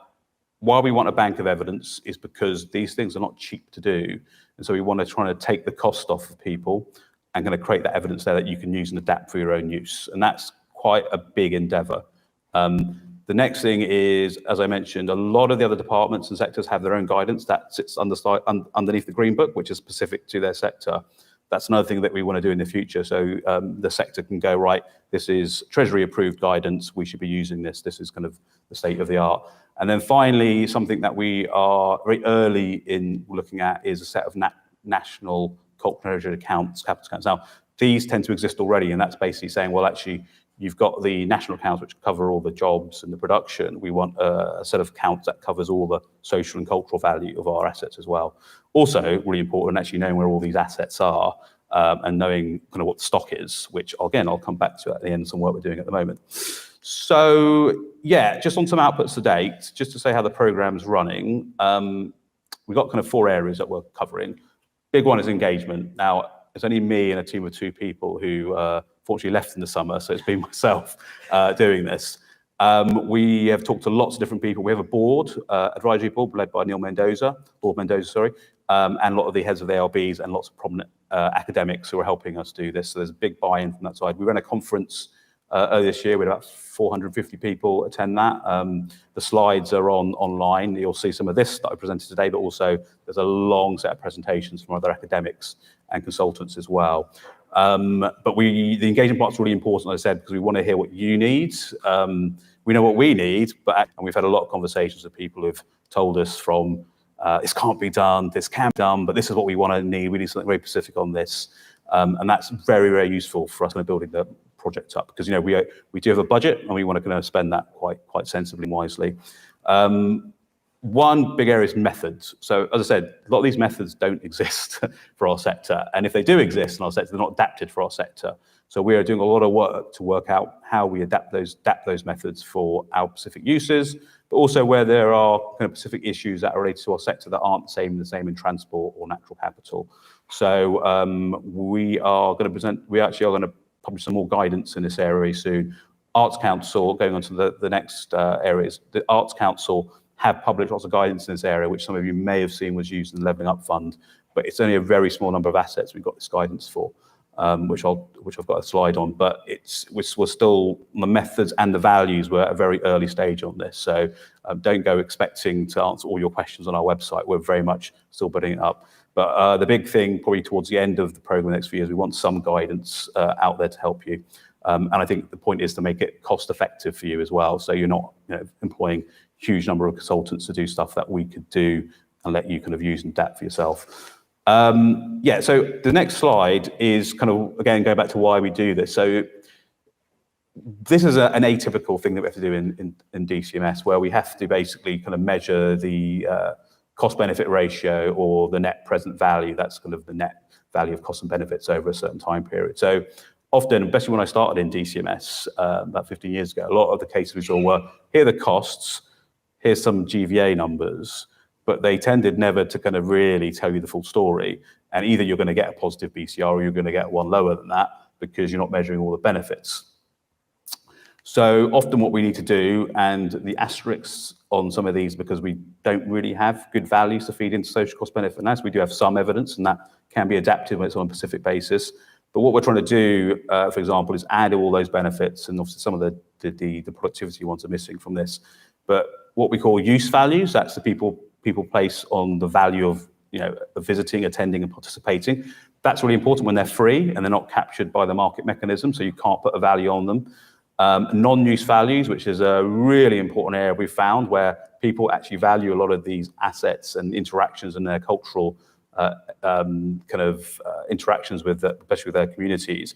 why we want a bank of evidence is because these things are not cheap to do. And so we want to try to take the cost off of people and going to create that evidence there that you can use and adapt for your own use. And that's quite a big endeavor. The next thing is, as I mentioned, a lot of the other departments and sectors have their own guidance that sits underneath the Green Book, which is specific to their sector. That's another thing that we want to do in the future. So the sector can go, right, this is Treasury approved guidance, we should be using this. This is kind of the state of the art. And then finally, something that we are very early in looking at is a set of national cultural heritage accounts, capital accounts. Now, these tend to exist already, and that's basically saying, well, actually, you've got the national accounts which cover all the jobs and the production. We want a set of accounts that covers all the social and cultural value of our assets as well. Also, really important, actually knowing where all these assets are and knowing kind of what the stock is, which again, I'll come back to at the end, some work we're doing at the moment. So yeah, just on some outputs to date, just to say how the program's running, we've got kind of 4 areas that we're covering. Big one is engagement. Now, it's only me and a team of 2 people who fortunately left in the summer, so it's been myself doing this. We have talked to lots of different people. We have a board, advisory board led by Board Mendoza, and a lot of the heads of the ALBs and lots of prominent academics who are helping us do this. So there's a big buy-in from that side. We ran a conference earlier this year. We had about 450 people attend that. The slides are online. You'll see some of this that I presented today, but also there's a long set of presentations from other academics and consultants as well. But the engagement part's really important, as I said, because we want to hear what you need. We know what we need, and we've had a lot of conversations with people who've told us from, this can't be done, this can be done, but this is what we want to need. We need something very specific on this. And that's very, very useful for us in building the project up, because we do have a budget and we want to kind of spend that quite sensibly and wisely. One big area is methods. So as I said, a lot of these methods don't exist for our sector. And if they do exist in our sector, they're not adapted for our sector. So we are doing a lot of work to work out how we adapt those methods for our specific uses, but also where there are kind of specific issues that are related to our sector that aren't the same in transport or natural capital. So we actually are going to publish some more guidance in this area soon. Arts Council, going on to the next areas, the Arts Council have published lots of guidance in this area, which some of you may have seen was used in the Levelling Up Fund, but it's only a very small number of assets we've got this guidance for, which I've got a slide on, but we're still, the methods and the values were at a very early stage on this. So don't go expecting to answer all your questions on our website. We're very much still building it up. But the big thing, probably towards the end of the program the next few years, we want some guidance out there to help you. And I think the point is to make it cost effective for you as well. So you're not employing huge number of consultants to do stuff that we could do and let you kind of use and adapt for yourself. Yeah, so the next slide is kind of, again, going back to why we do this. So this is an atypical thing that we have to do in DCMS, where we have to basically kind of measure the cost-benefit ratio or the net present value. That's kind of the net value of costs and benefits over a certain time period. So often, especially when I started in DCMS about 15 years ago, a lot of the cases we saw were, here are the costs, here's some GVA numbers, but they tended never to kind of really tell you the full story. And either you're going to get a positive BCR or you're going to get one lower than that because you're not measuring all the benefits. So often what we need to do, and the asterisks on some of these, because we don't really have good values to feed into social cost benefit analysis, we do have some evidence, and that can be adapted when it's on a specific basis. But what we're trying to do, for example, is add all those benefits, and obviously some of the productivity ones are missing from this. But what we call use values, that's the people place on the value of, of visiting, attending, and participating. That's really important when they're free and they're not captured by the market mechanism, so you can't put a value on them. Non-use values, which is a really important area we've found, where people actually value a lot of these assets and interactions and their cultural interactions with, especially with their communities,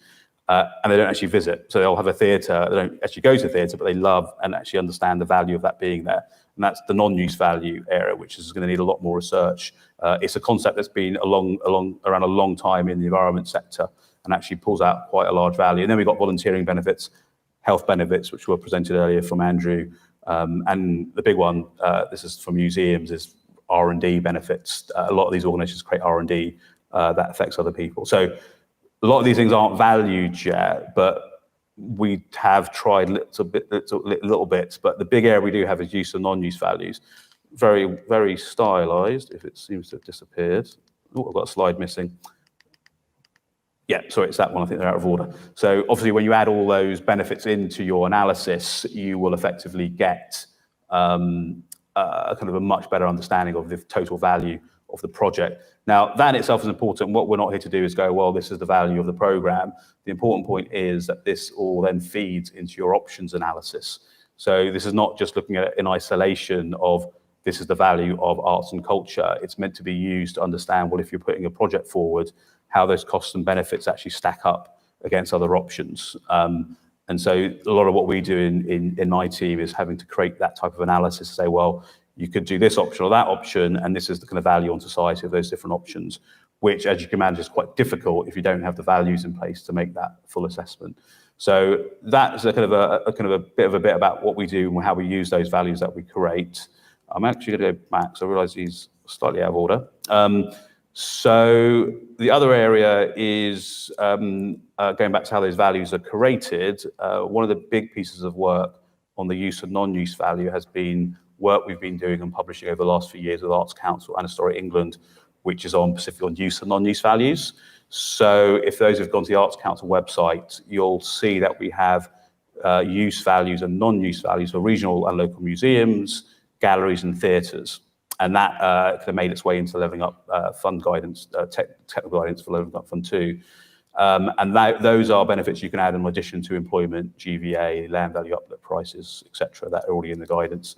and they don't actually visit. So they'll have a theatre, they don't actually go to theatre, but they love and actually understand the value of that being there. And that's the non-use value area, which is going to need a lot more research. It's a concept that's been around a long time in the environment sector and actually pulls out quite a large value. And then we've got volunteering benefits, health benefits, which were presented earlier from Andrew. And the big one, this is from museums, is R&D benefits. A lot of these organisations create R&D that affects other people. So a lot of these things aren't valued yet, but we have tried little bits. But the big area we do have is use and non-use values. Very, very stylised, if it seems to have disappeared. Oh, I've got a slide missing. Yeah, sorry, it's that one. I think they're out of order. So obviously, when you add all those benefits into your analysis, you will effectively get kind of a much better understanding of the total value of the project. Now, that in itself is important. What we're not here to do is go, well, this is the value of the programme. The important point is that this all then feeds into your options analysis. So this is not just looking at it in isolation of this is the value of arts and culture. It's meant to be used to understand, well, if you're putting a project forward, how those costs and benefits actually stack up against other options. And so a lot of what we do in my team is having to create that type of analysis to say, well, you could do this option or that option, and this is the kind of value on society of those different options, which, as you can imagine, is quite difficult if you don't have the values in place to make that full assessment. So that's a kind of a bit about what we do and how we use those values that we create. I'm actually going to go back, so I realise he's slightly out of order. So the other area is going back to how those values are created. One of the big pieces of work on the use and non-use value has been work we've been doing and publishing over the last few years with Arts Council and Historic England, which is specifically on use and non-use values. So if those who've gone to the Arts Council website, you'll see that we have use values and non-use values for regional and local museums, galleries and theatres. And that kind of made its way into Levelling Up Fund guidance, technical guidance for Levelling Up Fund 2. And those are benefits you can add in addition to employment, GVA, land value uplift prices, etc. that are already in the guidance.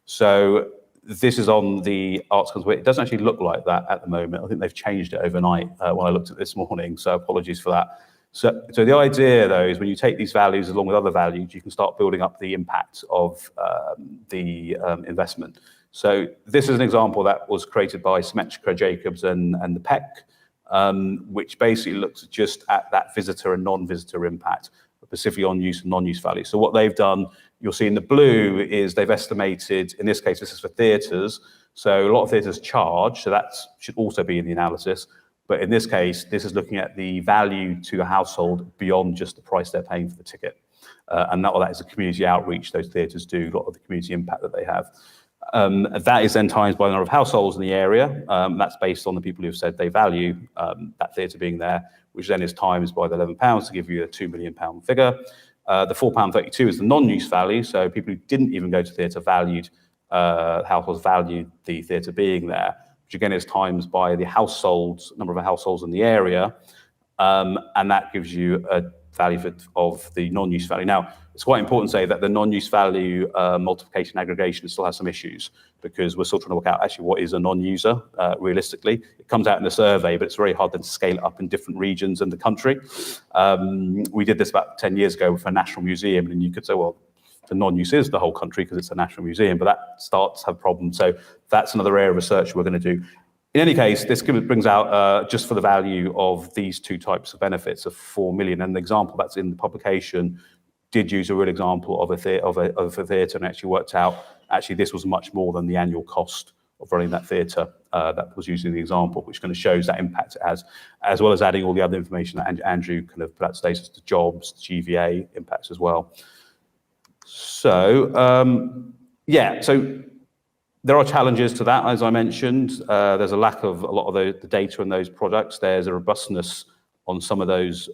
So this is on the Arts Council. It doesn't actually look like that at the moment. I think they've changed it overnight when I looked at it this morning, so apologies for that. So the idea, though, is when you take these values along with other values, you can start building up the impact of the investment. So this is an example that was created by Symmetrica, Jacobs and the PEC, which basically looks just at that visitor and non-visitor impact, specifically on use and non-use value. So what they've done, you'll see in the blue, is they've estimated, in this case, this is for theatres. So a lot of theatres charge, so that should also be in the analysis. But in this case, this is looking at the value to a household beyond just the price they're paying for the ticket. And that is the community outreach those theatres do, a lot of the community impact that they have. That is then times by the number of households in the area. That's based on the people who've said they value that theatre being there, which then is times by the £11 to give you a £2 million figure. The £4.32 is the non-use value, so people who didn't even go to theatre valued, households valued the theatre being there, which again is times by the households, number of households in the area, and that gives you a value of the non-use value. Now, it's quite important to say that the non-use value multiplication aggregation still has some issues because we're still trying to work out actually what is a non-user realistically. It comes out in the survey, but it's very hard then to scale it up in different regions in the country. We did this about 10 years ago for a national museum, and you could say, well, the non-use is the whole country because it's a national museum, but that starts to have problems. So that's another area of research we're going to do. In any case, this brings out, just for the value of these two types of benefits, of 4 million. And the example that's in the publication did use a real example of a theatre and actually worked out, actually this was much more than the annual cost of running that theatre that was using the example, which kind of shows that impact it has, as well as adding all the other information that Andrew kind of put out today, such as the jobs, GVA impacts as well. So, yeah, so there are challenges to that, as I mentioned. There's a lack of a lot of the data in those products. There's a robustness on some of those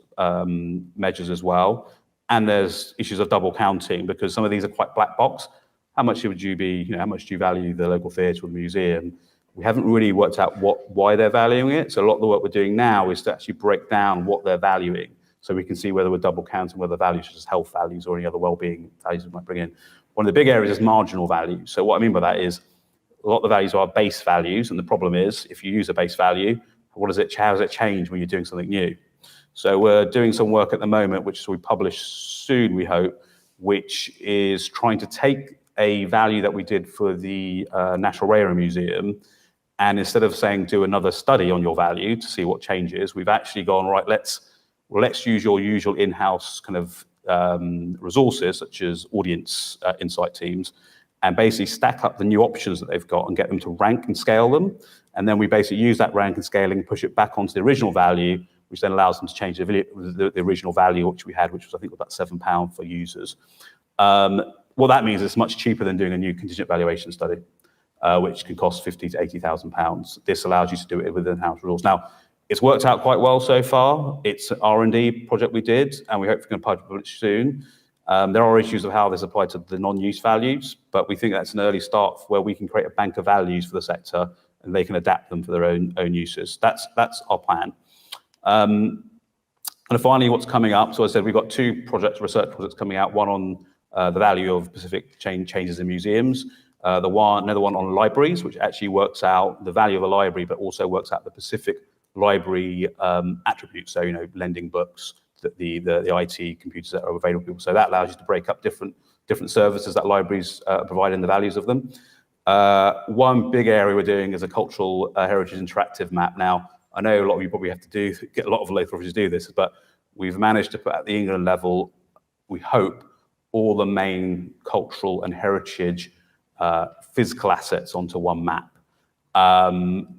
measures as well. And there's issues of double counting because some of these are quite black box. How much would you be, how much do you value the local theatre or the museum? We haven't really worked out why they're valuing it. So a lot of the work we're doing now is to actually break down what they're valuing, so we can see whether we're double counting, whether values such as health values or any other well-being values we might bring in. One of the big areas is marginal value. So what I mean by that is a lot of the values are base values, and the problem is if you use a base value, how does it change when you're doing something new? So we're doing some work at the moment, which we publish soon, we hope, which is trying to take a value that we did for the National Railway Museum, and instead of saying do another study on your value to see what changes, we've actually gone, right, let's use your usual in-house kind of resources, such as audience insight teams, and basically stack up the new options that they've got and get them to rank and scale them. And then we basically use that rank and scaling, push it back onto the original value, which then allows them to change the original value, which we had, which was, I think, about £7 for users. What that means is it's much cheaper than doing a new contingent valuation study, which can cost £50,000 to £80,000. This allows you to do it with in-house rules. Now, it's worked out quite well so far. It's an R&D project we did, and we hope we can publish soon. There are issues of how this applies to the non-use values, but we think that's an early start where we can create a bank of values for the sector, and they can adapt them for their own uses. That's our plan. And finally, what's coming up? So as I said, we've got two research projects coming out. One on the value of specific changes in museums. Another one on libraries, which actually works out the value of a library, but also works out the specific library attributes. So, lending books, the IT computers that are available to people. So that allows you to break up different services that libraries provide and the values of them. One big area we're doing is a cultural heritage interactive map. Now, I know a lot of you probably have to get a lot of local authorities to do this, but we've managed to put at the England level, we hope, all the main cultural and heritage physical assets onto one map.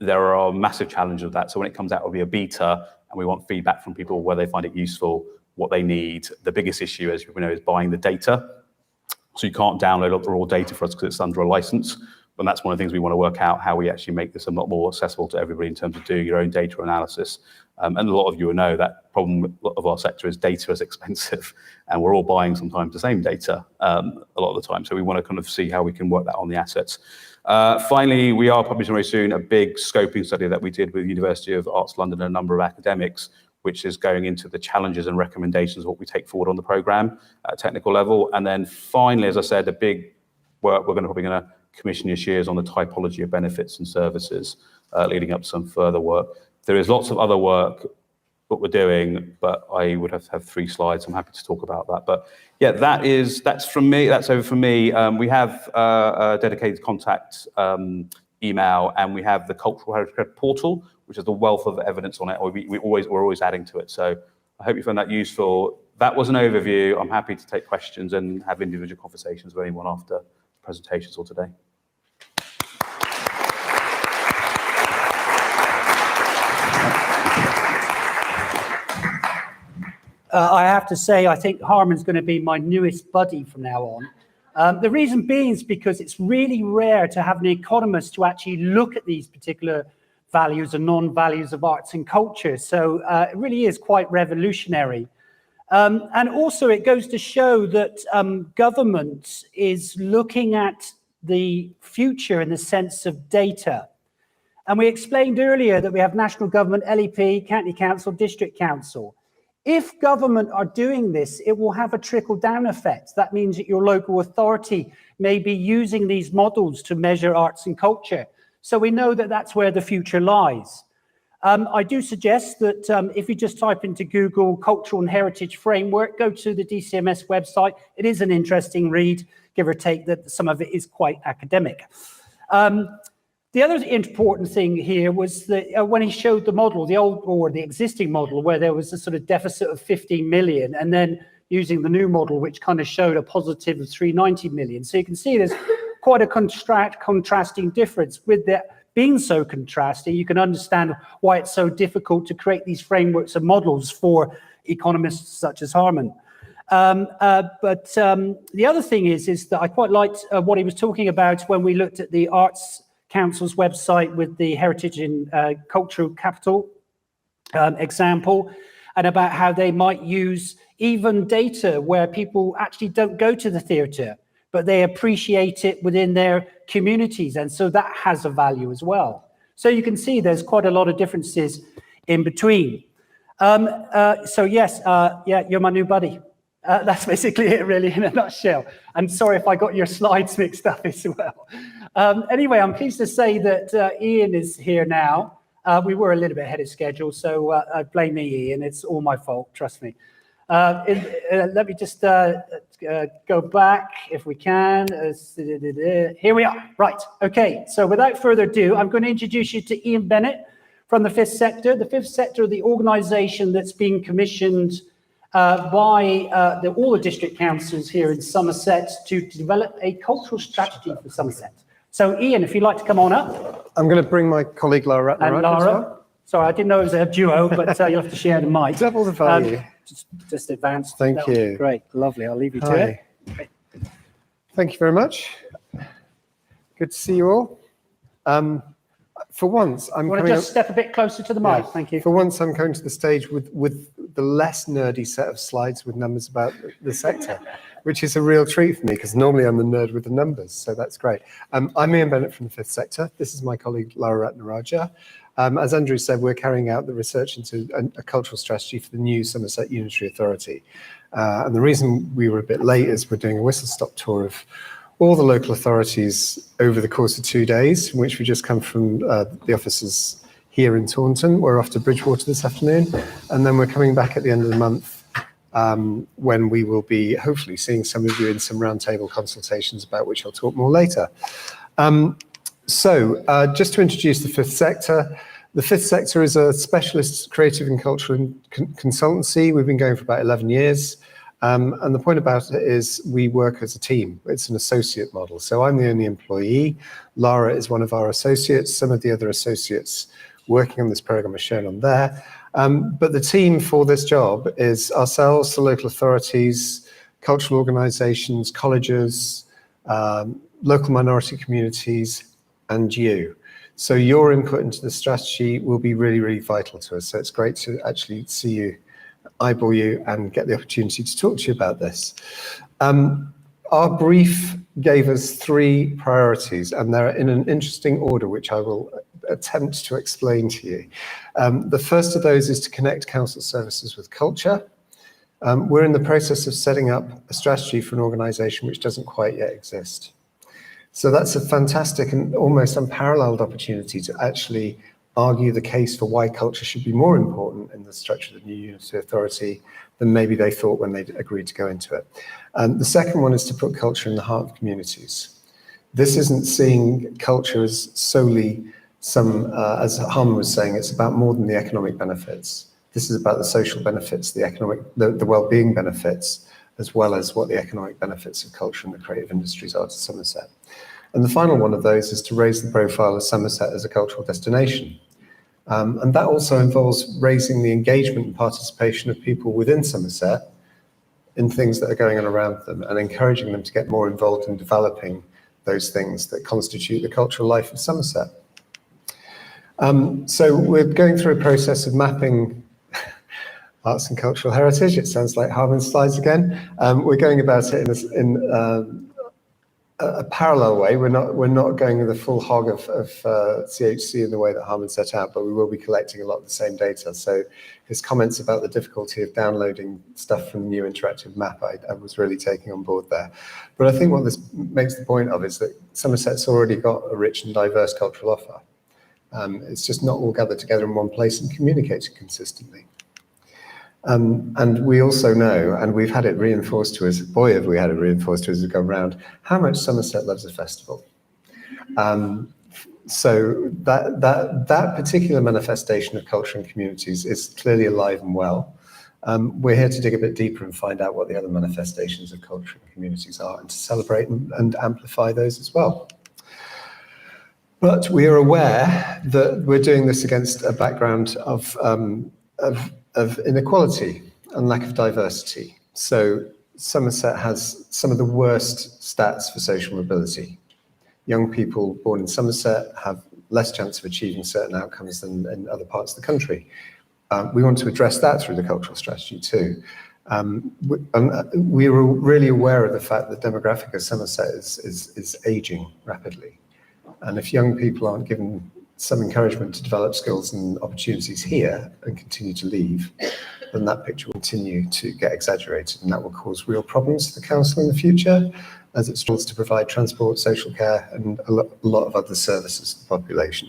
There are massive challenges with that. So when it comes out, it'll be a beta, and we want feedback from people where they find it useful, what they need. The biggest issue, as we know, is buying the data. So you can't download all the raw data for us because it's under a license. And that's one of the things we want to work out, how we actually make this a lot more accessible to everybody in terms of doing your own data analysis. And a lot of you will know that problem of our sector is data is expensive, and we're all buying sometimes the same data a lot of the time. So we want to kind of see how we can work that on the assets. Finally, we are publishing very soon a big scoping study that we did with the University of Arts London and a number of academics, which is going into the challenges and recommendations of what we take forward on the programme at a technical level. And then finally, as I said, a big work we're probably going to commission this year is on the typology of benefits and services, leading up to some further work. There is lots of other work that we're doing, but I would have to have 3 slides. I'm happy to talk about that. But yeah, that's from me. That's over from me. We have a dedicated contact email, and we have the Cultural Heritage portal, which is the wealth of evidence on it. We're always adding to it. So I hope you found that useful. That was an overview. I'm happy to take questions and have individual conversations with anyone after presentations or today. I have to say, I think Harman's going to be my newest buddy from now on. The reason being is because it's really rare to have an economist to actually look at these particular values and non-values of arts and culture. So it really is quite revolutionary. And also it goes to show that government is looking at the future in the sense of data. And we explained earlier that we have national government, LEP, county council, district council. If government are doing this, it will have a trickle-down effect. That means that your local authority may be using these models to measure arts and culture. So we know that that's where the future lies. I do suggest that if you just type into Google Cultural and Heritage Framework, go to the DCMS website. It is an interesting read, give or take that some of it is quite academic. The other important thing here was that when he showed the model, the existing model, where there was a sort of deficit of 15 million, and then using the new model, which kind of showed a positive of 390 million. So you can see there's quite a contrasting difference. With that being so contrasting, you can understand why it's so difficult to create these frameworks and models for economists such as Harman. The other thing is that I quite liked what he was talking about when we looked at the Arts Council's website with the Heritage and Cultural Capital example, and about how they might use even data where people actually don't go to the theatre, but they appreciate it within their communities. And so that has a value as well. So you can see there's quite a lot of differences in between. So yes, yeah, you're my new buddy. That's basically it, really, in a nutshell. And sorry if I got your slides mixed up as well. Anyway, I'm pleased to say that Ian is here now. We were a little bit ahead of schedule, so blame me, Ian. It's all my fault, trust me. Let me just go back if we can. Here we are. Right. Okay. So without further ado, I'm going to introduce you to Ian Bennett from the Fifth Sector. The Fifth Sector, the organisation that's been commissioned by all the district councils here in Somerset to develop a cultural strategy for Somerset. So Ian, if you'd like to come on up. I'm going to bring my colleague Lara and Lara. Well. Sorry, I didn't know it was a duo, but you'll have to share the mic. Double the value. Just advance. Thank you. Great, lovely. I'll leave you to it. Great. Thank you very much. Good to see you all. For once, I'm want to just step a bit closer to the mic. Yeah, thank you. For once, I'm coming to the stage with the less nerdy set of slides with numbers about the sector, which is a real treat for me because normally I'm the nerd with the numbers, so that's great. I'm Ian Bennett from the Fifth Sector. This is my colleague Lara Ratnaraja. As Andrew said, we're carrying out the research into a cultural strategy for the new Somerset Unitary Authority. And the reason we were a bit late is we're doing a whistle-stop tour of all the local authorities over the course of 2 days, in which we just come from the offices here in Taunton. We're off to Bridgewater this afternoon, and then we're coming back at the end of the month when we will be hopefully seeing some of you in some roundtable consultations about which I'll talk more later. So just to introduce the Fifth Sector, the Fifth Sector is a specialist creative and cultural consultancy. We've been going for about 11 years. And the point about it is we work as a team. It's an associate model. So I'm the only employee. Lara is one of our associates. Some of the other associates working on this program are shown on there. But the team for this job is ourselves, the local authorities, cultural organisations, colleges, local minority communities, and you. So your input into the strategy will be really, really vital to us. So it's great to actually see you, eyeball you, and get the opportunity to talk to you about this. Our brief gave us 3 priorities, and they're in an interesting order, which I will attempt to explain to you. The first of those is to connect council services with culture. We're in the process of setting up a strategy for an organisation which doesn't quite yet exist. So that's a fantastic and almost unparalleled opportunity to actually argue the case for why culture should be more important in the structure of the new Unitary Authority than maybe they thought when they agreed to go into it. The second one is to put culture in the heart of communities. This isn't seeing culture as solely as Harman was saying, it's about more than the economic benefits. This is about the social benefits, the well-being benefits, as well as what the economic benefits of culture and the creative industries are to Somerset. And the final one of those is to raise the profile of Somerset as a cultural destination. And that also involves raising the engagement and participation of people within Somerset in things that are going on around them and encouraging them to get more involved in developing those things that constitute the cultural life of Somerset. So we're going through a process of mapping arts and cultural heritage. It sounds like Harman's slides again. We're going about it in a parallel way. We're not going with the full hog of CHC in the way that Harman set out, but we will be collecting a lot of the same data. So his comments about the difficulty of downloading stuff from the new interactive map, I was really taking on board there. But I think what this makes the point of is that Somerset's already got a rich and diverse cultural offer. It's just not all gathered together in one place and communicated consistently. And we also know, and we've had it reinforced to us, boy have we had it reinforced to us as we've gone round, how much Somerset loves a festival. So that particular manifestation of culture and communities is clearly alive and well. We're here to dig a bit deeper and find out what the other manifestations of culture and communities are and to celebrate and amplify those as well. But we are aware that we're doing this against a background of inequality and lack of diversity. So Somerset has some of the worst stats for social mobility. Young people born in Somerset have less chance of achieving certain outcomes than in other parts of the country. We want to address that through the cultural strategy too. We were really aware of the fact that the demographic of Somerset is aging rapidly. And if young people aren't given some encouragement to develop skills and opportunities here and continue to leave, then that picture will continue to get exaggerated, and that will cause real problems to the council in the future, as it struggles to provide transport, social care, and a lot of other services to the population.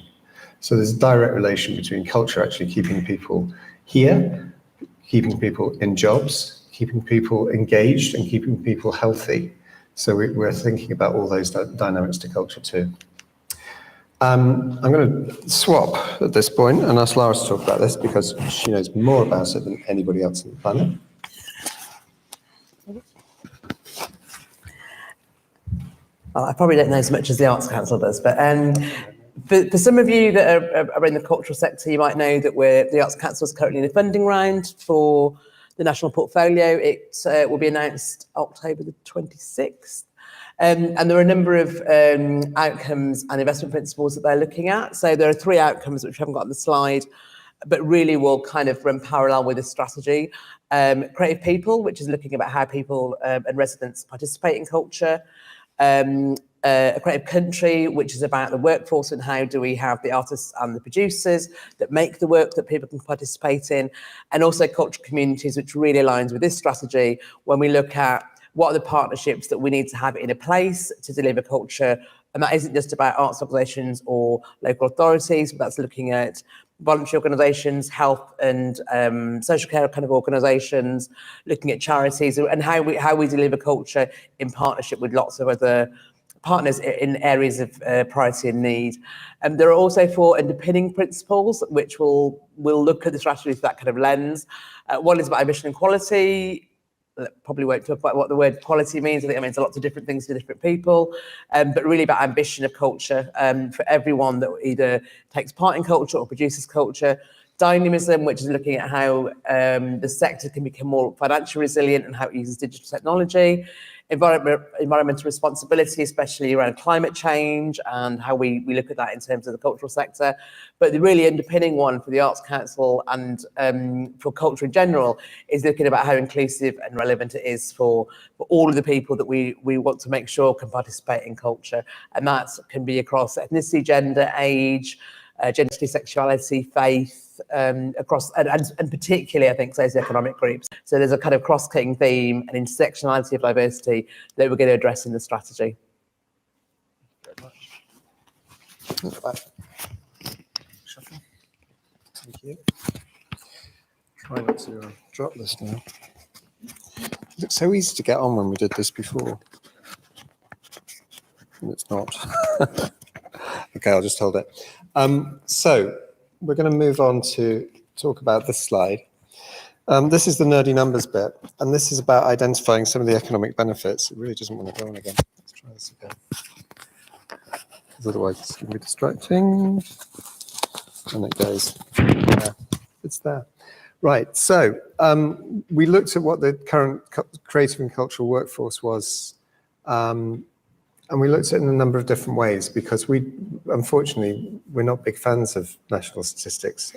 So there's a direct relation between culture actually keeping people here, keeping people in jobs, keeping people engaged, and keeping people healthy. So we're thinking about all those dynamics to culture too. I'm going to swap at this point and ask Lara to talk about this because she knows more about it than anybody else on the planet. Well, I probably don't know as much as the Arts Council does, but for some of you that are in the cultural sector, you might know that the Arts Council is currently in a funding round for the national portfolio. It will be announced October the 26th. And there are a number of outcomes and investment principles that they're looking at. So there are 3 outcomes which we haven't got on the slide, but really will kind of run parallel with this strategy. Creative people, which is looking about how people and residents participate in culture. A creative country, which is about the workforce and how do we have the artists and the producers that make the work that people can participate in. And also cultural communities, which really aligns with this strategy when we look at what are the partnerships that we need to have in a place to deliver culture. And that isn't just about arts organisations or local authorities, but that's looking at voluntary organisations, health and social care kind of organisations, looking at charities and how we deliver culture in partnership with lots of other partners in areas of priority and need. And there are also 4 underpinning principles which will look at the strategy through that kind of lens. One is about ambition and quality. Probably won't talk about what the word quality means. I think it means lots of different things to different people, but really about ambition of culture for everyone that either takes part in culture or produces culture. Dynamism, which is looking at how the sector can become more financially resilient and how it uses digital technology. Environmental responsibility, especially around climate change and how we look at that in terms of the cultural sector. But the really underpinning one for the Arts Council and for culture in general is looking about how inclusive and relevant it is for all of the people that we want to make sure can participate in culture. And that can be across ethnicity, gender, age, gender, sexuality, faith, across and particularly I think socioeconomic groups. So there's a kind of cross-cutting theme and intersectionality of diversity that we're going to address in the strategy. Thank you. Try not to drop this now. It looks so easy to get on when we did this before. And it's not. Okay, I'll just hold it. So we're going to move on to talk about this slide. This is the nerdy numbers bit, and this is about identifying some of the economic benefits. It really doesn't want to go on again. Let's try this again. Because otherwise it's going to be distracting. And it goes. Yeah, it's there. Right, so we looked at what the current creative and cultural workforce was, and we looked at it in a number of different ways because unfortunately, we're not big fans of national statistics.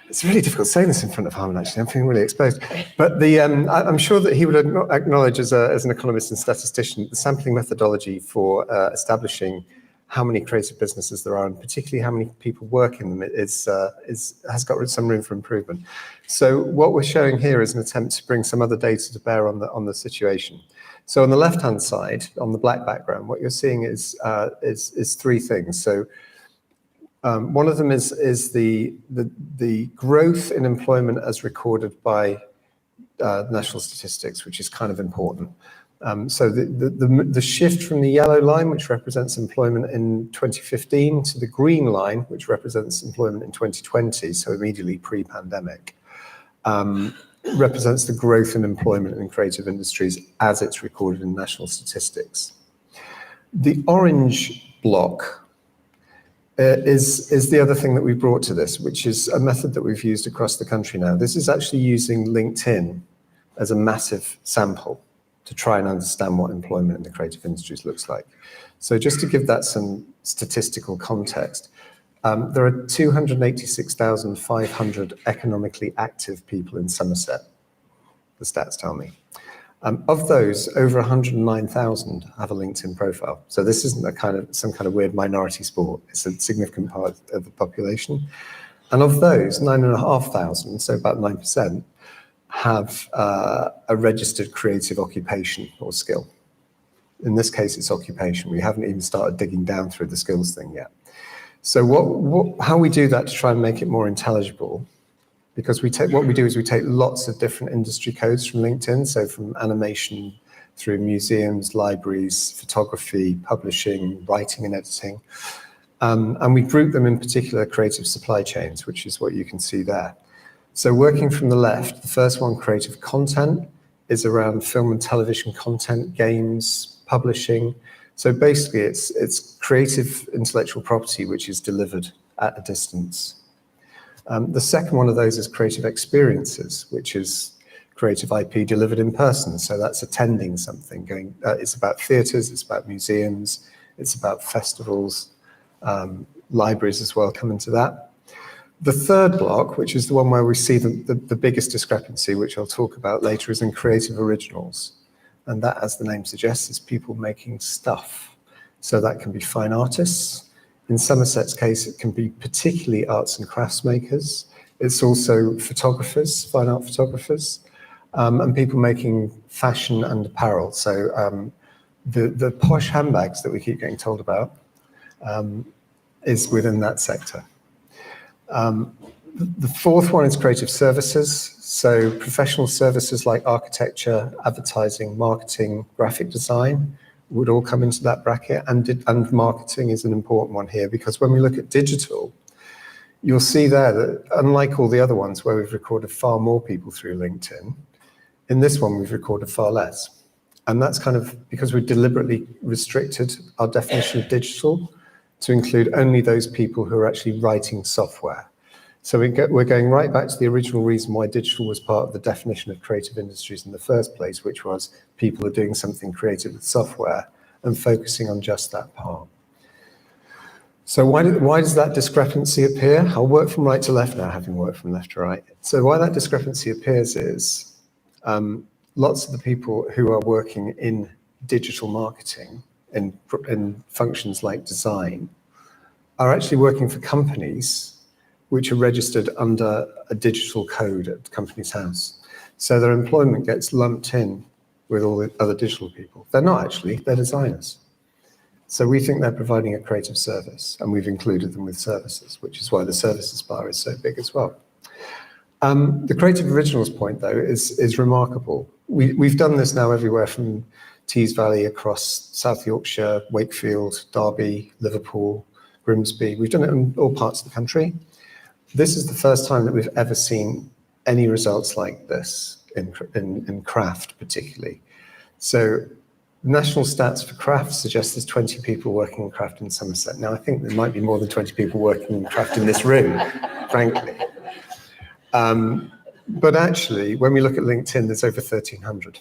It's really difficult saying this in front of Harman, actually. I'm feeling really exposed. But I'm sure that he would acknowledge as an economist and statistician, the sampling methodology for establishing how many creative businesses there are, and particularly how many people work in them, has got some room for improvement. So what we're showing here is an attempt to bring some other data to bear on the situation. So on the left-hand side, on the black background, what you're seeing is 3 things. So one of them is the growth in employment as recorded by national statistics, which is kind of important. So the shift from the yellow line, which represents employment in 2015, to the green line, which represents employment in 2020, so immediately pre-pandemic, represents the growth in employment in creative industries as it's recorded in national statistics. The orange block is the other thing that we brought to this, which is a method that we've used across the country now. This is actually using LinkedIn as a massive sample to try and understand what employment in the creative industries looks like. So just to give that some statistical context, there are 286,500 economically active people in Somerset, the stats tell me. Of those, over 109,000 have a LinkedIn profile. So this isn't some kind of weird minority sport. It's a significant part of the population. And of those, 9,500, so about 9%, have a registered creative occupation or skill. In this case, it's occupation. We haven't even started digging down through the skills thing yet. So how we do that to try and make it more intelligible, because we take lots of different industry codes from LinkedIn, so from animation through museums, libraries, photography, publishing, writing and editing. And we group them in particular creative supply chains, which is what you can see there. So working from the left, the first one, creative content, is around film and television content, games, publishing. So basically it's creative intellectual property which is delivered at a distance. The second one of those is creative experiences, which is creative IP delivered in person. So that's attending something, it's about theatres, it's about museums, it's about festivals, libraries as well come into that. The third block, which is the one where we see the biggest discrepancy, which I'll talk about later, is in creative originals. And that, as the name suggests, is people making stuff. So that can be fine artists. In Somerset's case, it can be particularly arts and crafts makers. It's also photographers, fine art photographers, and people making fashion and apparel. So the posh handbags that we keep getting told about is within that sector. The fourth one is creative services. So professional services like architecture, advertising, marketing, graphic design would all come into that bracket. And marketing is an important one here, because when we look at digital, you'll see there that unlike all the other ones where we've recorded far more people through LinkedIn, in this one we've recorded far less. And that's kind of because we deliberately restricted our definition of digital to include only those people who are actually writing software. So we're going right back to the original reason why digital was part of the definition of creative industries in the first place, which was people are doing something creative with software and focusing on just that part. So why does that discrepancy appear? I'll work from right to left now, having worked from left to right. So why that discrepancy appears is lots of the people who are working in digital marketing in functions like design are actually working for companies which are registered under a digital code at the company's house. So their employment gets lumped in with all the other digital people. They're not actually, they're designers. So we think they're providing a creative service, and we've included them with services, which is why the services bar is so big as well. The creative originals point, though, is remarkable. We've done this now everywhere from Tees Valley across South Yorkshire, Wakefield, Derby, Liverpool, Grimsby. We've done it in all parts of the country. This is the first time that we've ever seen any results like this in craft particularly. So national stats for craft suggest there's 20 people working in craft in Somerset. Now, I think there might be more than 20 people working in craft in this room, frankly. But actually, when we look at LinkedIn, there's over 1,300.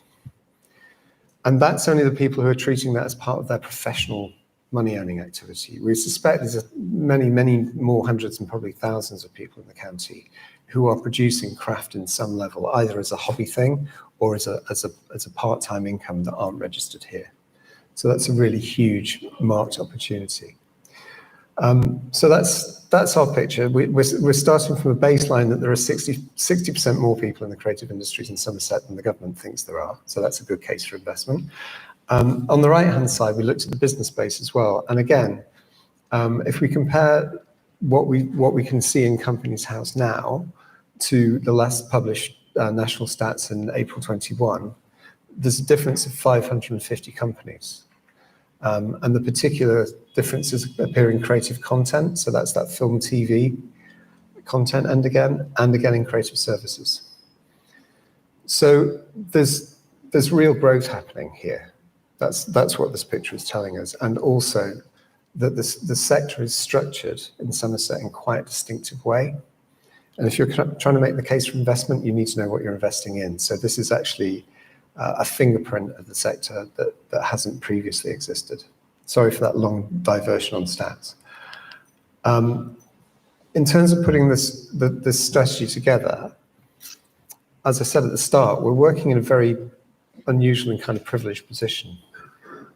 And that's only the people who are treating that as part of their professional money-earning activity. We suspect there's many, many more hundreds and probably thousands of people in the county who are producing craft in some level, either as a hobby thing or as a part-time income that aren't registered here. So that's a really huge marked opportunity. So that's our picture. We're starting from a baseline that there are 60% more people in the creative industries in Somerset than the government thinks there are. So that's a good case for investment. On the right-hand side, we looked at the business space as well. And again, if we compare what we can see in Companies House now to the last published national stats in April 21, there's a difference of 550 companies. And the particular differences appear in creative content. So that's that film, TV content, and again in creative services. So there's real growth happening here. That's what this picture is telling us. And also that the sector is structured in Somerset in quite a distinctive way. And if you're trying to make the case for investment, you need to know what you're investing in. So this is actually a fingerprint of the sector that hasn't previously existed. Sorry for that long diversion on stats. In terms of putting this strategy together, as I said at the start, we're working in a very unusual and kind of privileged position.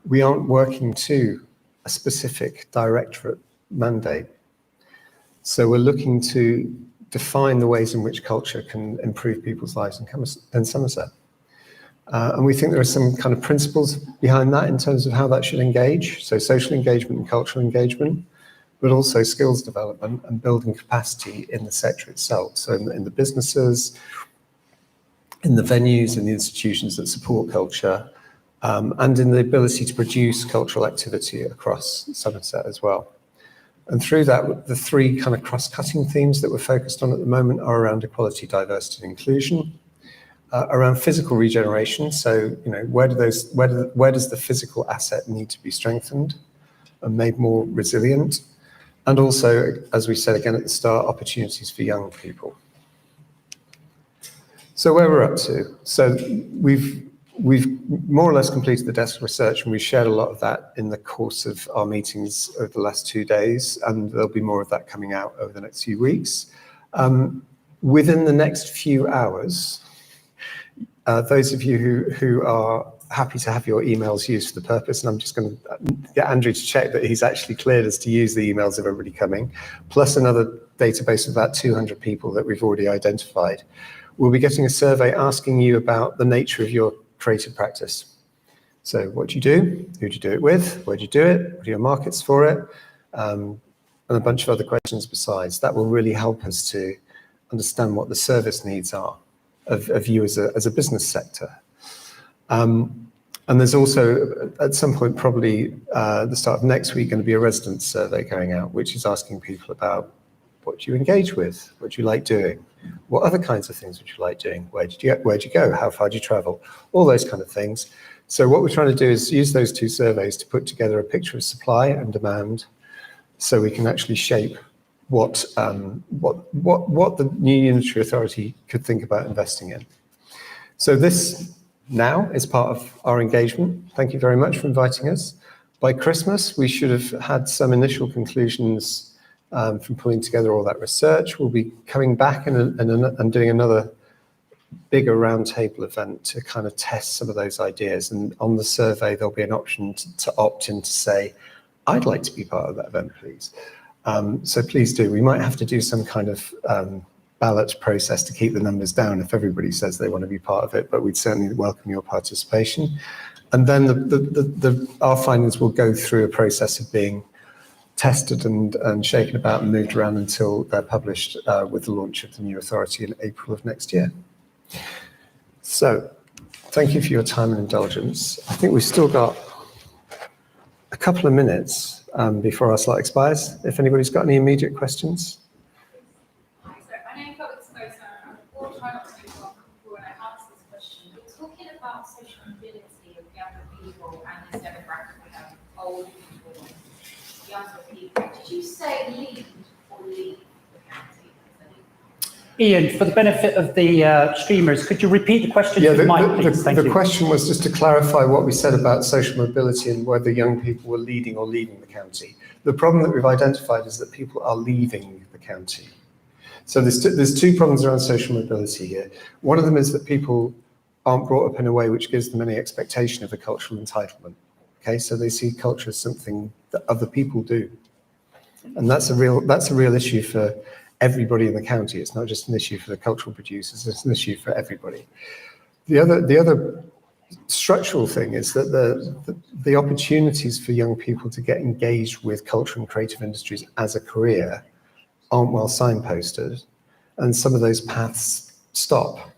We aren't working to a specific directorate mandate. So we're looking to define the ways in which culture can improve people's lives in Somerset. And we think there are some kind of principles behind that in terms of how that should engage. So social engagement and cultural engagement, but also skills development and building capacity in the sector itself. So in the businesses, in the venues and the institutions that support culture, and in the ability to produce cultural activity across Somerset as well. And through that, the three kind of cross-cutting themes that we're focused on at the moment are around equality, diversity, and inclusion, around physical regeneration. So, you know, where does the physical asset need to be strengthened and made more resilient? And also, as we said again at the start, opportunities for young people. So where we're up to. So we've more or less completed the desk research, and we've shared a lot of that in the course of our meetings over the last 2 days, and there'll be more of that coming out over the next few weeks. Within the next few hours, those of you who are happy to have your emails used for the purpose, and I'm just going to get Andrew to check that he's actually cleared us to use the emails of everybody coming, plus another database of about 200 people that we've already identified. We'll be getting a survey asking you about the nature of your creative practice. So what do you do? Who do you do it with? Where do you do it? What are your markets for it? And a bunch of other questions besides. That will really help us to understand what the service needs are of you as a business sector. And there's also, at some point, probably the start of next week, going to be a residence survey going out, which is asking people about what do you engage with? What do you like doing? What other kinds of things would you like doing? Where'd you go? How far do you travel? All those kind of things. So what we're trying to do is use those two surveys to put together a picture of supply and demand, so we can actually shape what the new unitary authority could think about investing in. So this now is part of our engagement. Thank you very much for inviting us. By Christmas, we should have had some initial conclusions from pulling together all that research. We'll be coming back and doing another bigger roundtable event to kind of test some of those ideas. And on the survey, there'll be an option to opt in to say, I'd like to be part of that event, please. So please do. We might have to do some kind of ballot process to keep the numbers down if everybody says they want to be part of it, but we'd certainly welcome your participation. And then our findings will go through a process of being tested and shaken about and moved around until they're published with the launch of the new authority in April of next year. So thank you for your time and indulgence. I think we've still got a couple of minutes before our slot expires. If anybody's got any immediate questions. Hi, so my name is Somerset. I'll try not to go on when I answer this question. You're talking about social mobility of younger people and this demographic of old people, younger people. Did you say lead or leave the county? Ian, for the benefit of the streamers, could you repeat the question to the mic, please? Thank you. The question was just to clarify what we said about social mobility and whether young people were leading or leaving the county. The problem that we've identified is that people are leaving the county. So there's two problems around social mobility here. One of them is that people aren't brought up in a way which gives them any expectation of a cultural entitlement. Okay, so they see culture as something that other people do. And that's a real issue for everybody in the county. It's not just an issue for the cultural producers, it's an issue for everybody. The other structural thing is that the opportunities for young people to get engaged with culture and creative industries as a career aren't well signposted, and some of those paths stop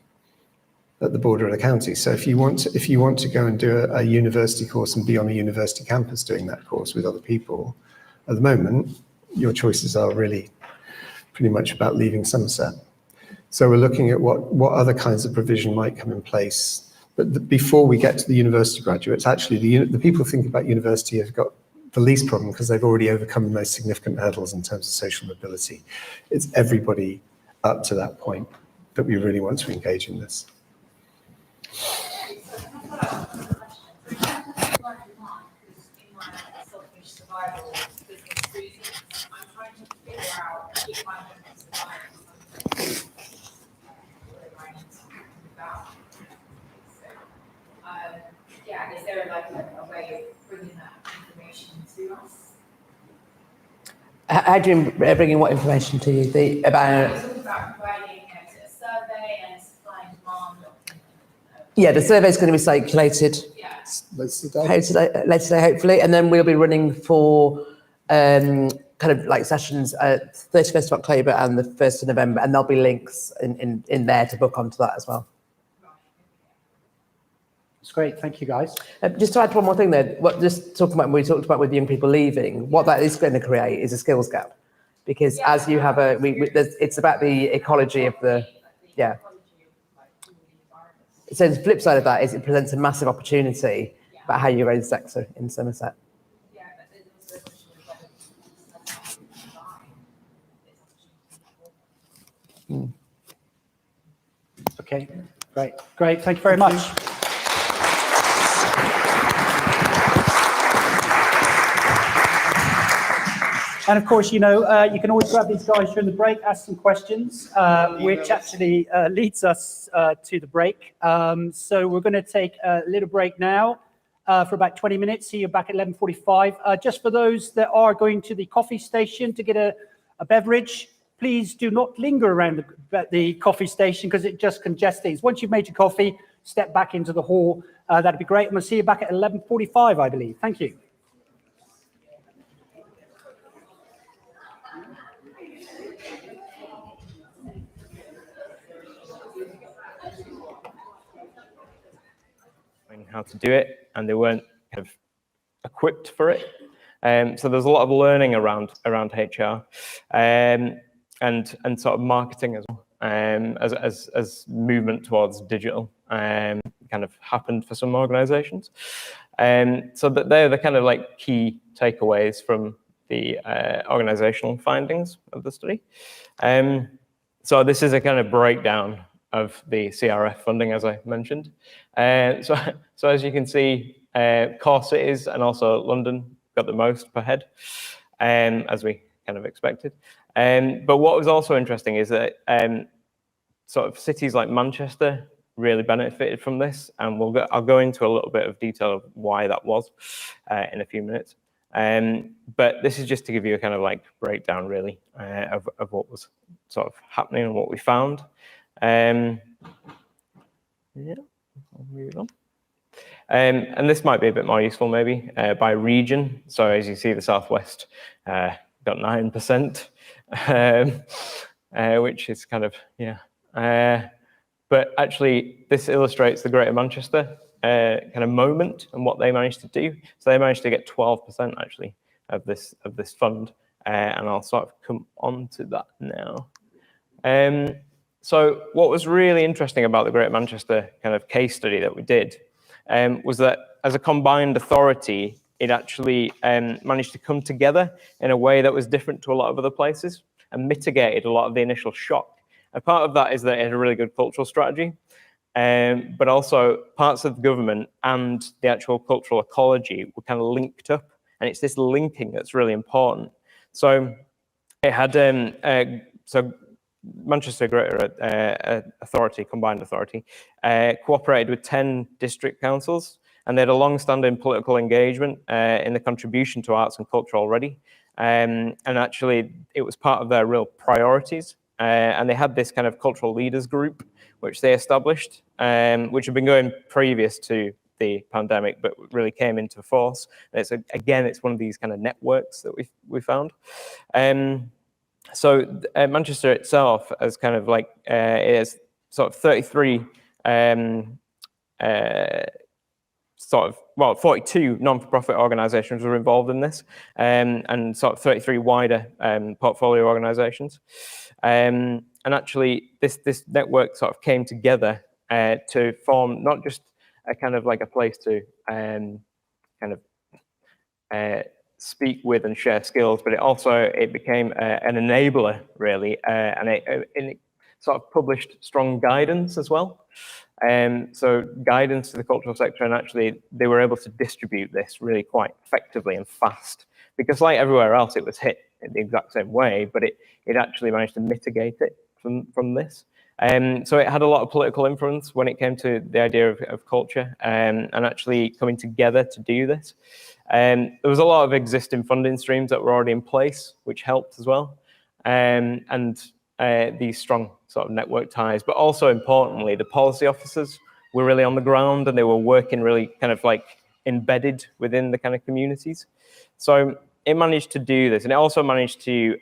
at the border of the county. So if you want to go and do a university course and be on a university campus doing that course with other people, at the moment, your choices are really pretty much about leaving Somerset. So we're looking at what other kinds of provision might come in place. But before we get to the university graduates, actually the people who think about university have got the least problem because they've already overcome the most significant hurdles in terms of social mobility. It's everybody up to that point that we really want to engage in this. Survival business reasons, I'm trying to figure out if I'm going to survive yeah, is there like a way of bringing that information to us? How do you bring what information to you? About Talk about providing a survey and supply and demand. Yeah, the survey is going to be circulated later today, hopefully, and then we'll be running for kind of like sessions 31st of October and the 1st of November, and there'll be links in there to book onto that as well. It's great, thank you guys. Just to add one more thing there, we talked about with young people leaving, what that is going to create is a skills gap, because as you have it's about the ecology of So the flip side of that is it presents a massive opportunity about how you raise the sector in Somerset. Okay, great, thank you very much. And of course, you know, you can always grab these guys during the break, ask some questions, which actually leads us to the break. So we're going to take a little break now for about 20 minutes. See you back at 11:45. Just for those that are going to the coffee station to get a beverage, please do not linger around the coffee station because it just congests things. Once you've made your coffee, step back into the hall. That'd be great. I'm going to see you back at 11:45, I believe. Thank you. How to do it, and they weren't kind of equipped for it. So there's a lot of learning around HR and sort of marketing as well, as movement towards digital kind of happened for some organizations. So that they're the kind of like key takeaways from the organizational findings of the study. So this is a kind of breakdown of the CRF funding, as I mentioned. So as you can see, core cities and also London got the most per head, as we kind of expected. But what was also interesting is that sort of cities like Manchester really benefited from this, and I'll go into a little bit of detail of why that was in a few minutes. But this is just to give you a kind of like breakdown, really, of what was sort of happening and what we found. Yeah, I'll move on. And this might be a bit more useful maybe by region. So as you see, the Southwest got 9%, which is kind of, but actually this illustrates the Greater Manchester kind of moment and what they managed to do. So they managed to get 12% actually of this fund, and I'll sort of come on to that now. So what was really interesting about the Greater Manchester kind of case study that we did was that as a combined authority, it actually managed to come together in a way that was different to a lot of other places and mitigated a lot of the initial shock. And part of that is that it had a really good cultural strategy, but also parts of the government and the actual cultural ecology were kind of linked up. And it's this linking that's really important. So it had, so Manchester Greater Authority, combined authority, cooperated with 10 district councils, and they had a long-standing political engagement in the contribution to arts and culture already. And actually, it was part of their real priorities. And they had this kind of cultural leaders group, which they established, which had been going previous to the pandemic, but really came into force. And it's again, it's one of these kind of networks that we found. So Manchester itself as kind of like is sort of 33 42 non-for-profit organizations were involved in this, and sort of 33 wider portfolio organizations. And actually this network sort of came together to form not just a kind of like a place to kind of speak with and share skills, but it became an enabler really, and sort of published strong guidance as well. So guidance to the cultural sector, and actually they were able to distribute this really quite effectively and fast, because like everywhere else, it was hit in the exact same way, but it actually managed to mitigate it from this. So it had a lot of political influence when it came to the idea of culture and actually coming together to do this. There was a lot of existing funding streams that were already in place, which helped as well. And these strong sort of network ties, but also importantly, the policy officers were really on the ground and they were working really kind of like embedded within the kind of communities. So it managed to do this, and it also managed to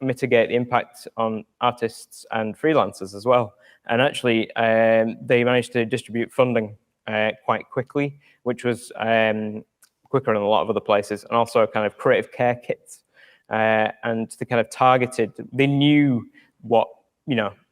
mitigate the impact on artists and freelancers as well. And actually, they managed to distribute funding quite quickly, which was quicker in a lot of other places, and also kind of creative care kits. And they kind of targeted, they knew what,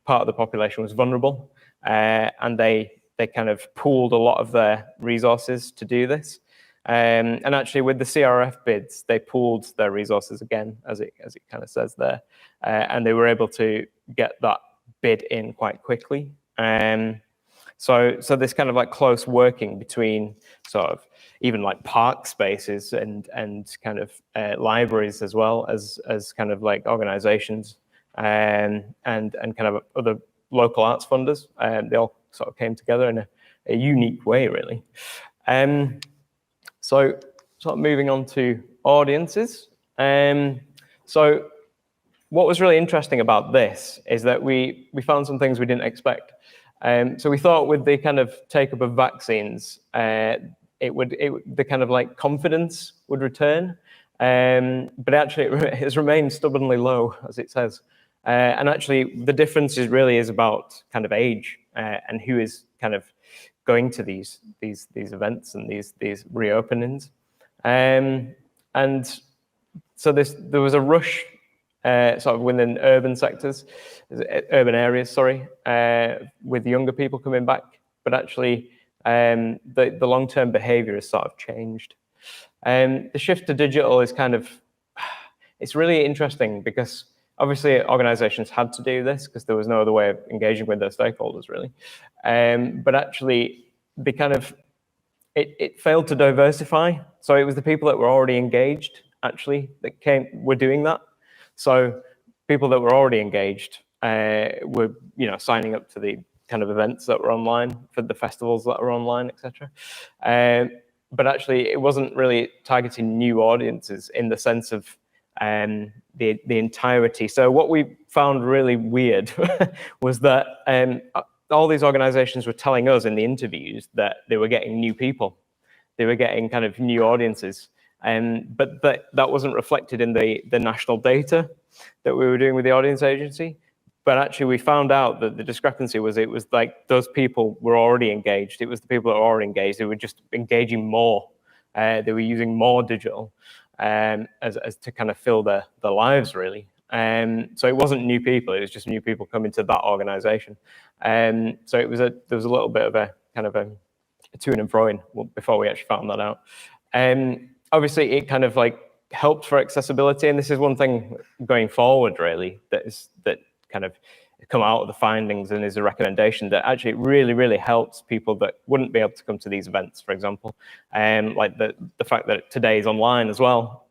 part of the population was vulnerable, and they kind of pooled a lot of their resources to do this. And actually with the CRF bids, they pooled their resources again, as it kind of says there, and they were able to get that bid in quite quickly. So this kind of like close working between sort of even like park spaces and kind of libraries as well as kind of like organizations and kind of other local arts funders. They all sort of came together in a unique way, really. So sort of moving on to audiences. So what was really interesting about this is that we found some things we didn't expect. So we thought with the kind of take up of vaccines, the kind of like confidence would return, but actually it has remained stubbornly low, as it says. And actually the difference is about kind of age and who is kind of going to these events and these reopenings. And so there was a rush sort of within urban areas, with younger people coming back, but actually the long-term behavior has sort of changed. The shift to digital is it's really interesting because obviously organizations had to do this because there was no other way of engaging with their stakeholders, really. But actually it failed to diversify. So it was the people that were already engaged actually that were doing that. So people that were already engaged were, signing up to the kind of events that were online, for the festivals that were online, etc. But actually, it wasn't really targeting new audiences in the sense of the entirety. So what we found really weird was that all these organizations were telling us in the interviews that they were getting new people. They were getting kind of new audiences. But that wasn't reflected in the national data that we were doing with the audience agency. But actually, we found out that the discrepancy it was like those people were already engaged. It was the people that were already engaged. They were just engaging more. They were using more digital as to kind of fill their lives, really. So it wasn't new people. It was just new people coming to that organization. So there was a little bit of a kind of a to and froing before we actually found that out. Obviously, it kind of like helped for accessibility, and this is one thing going forward, really, that kind of come out of the findings and is a recommendation that actually it really, really helps people that wouldn't be able to come to these events, for example. Like the fact that today is online as well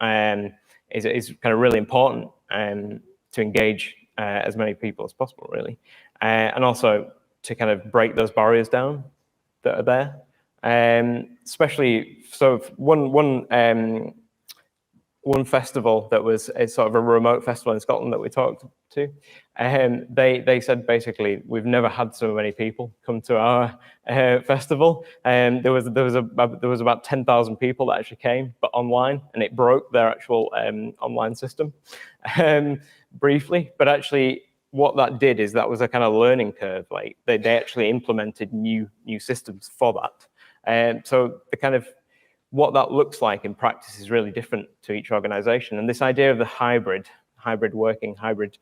is kind of really important to engage as many people as possible, really, and also to kind of break those barriers down that are there. Especially so one festival that was a sort of a remote festival in Scotland that we talked to, they said basically we've never had so many people come to our festival, and there was about 10,000 people that actually came, but online, and it broke their actual online system briefly. But actually, what that did is that was a kind of learning curve. Like they actually implemented new systems for that. So the kind of what that looks like in practice is really different to each organization. And this idea of the hybrid working, hybrid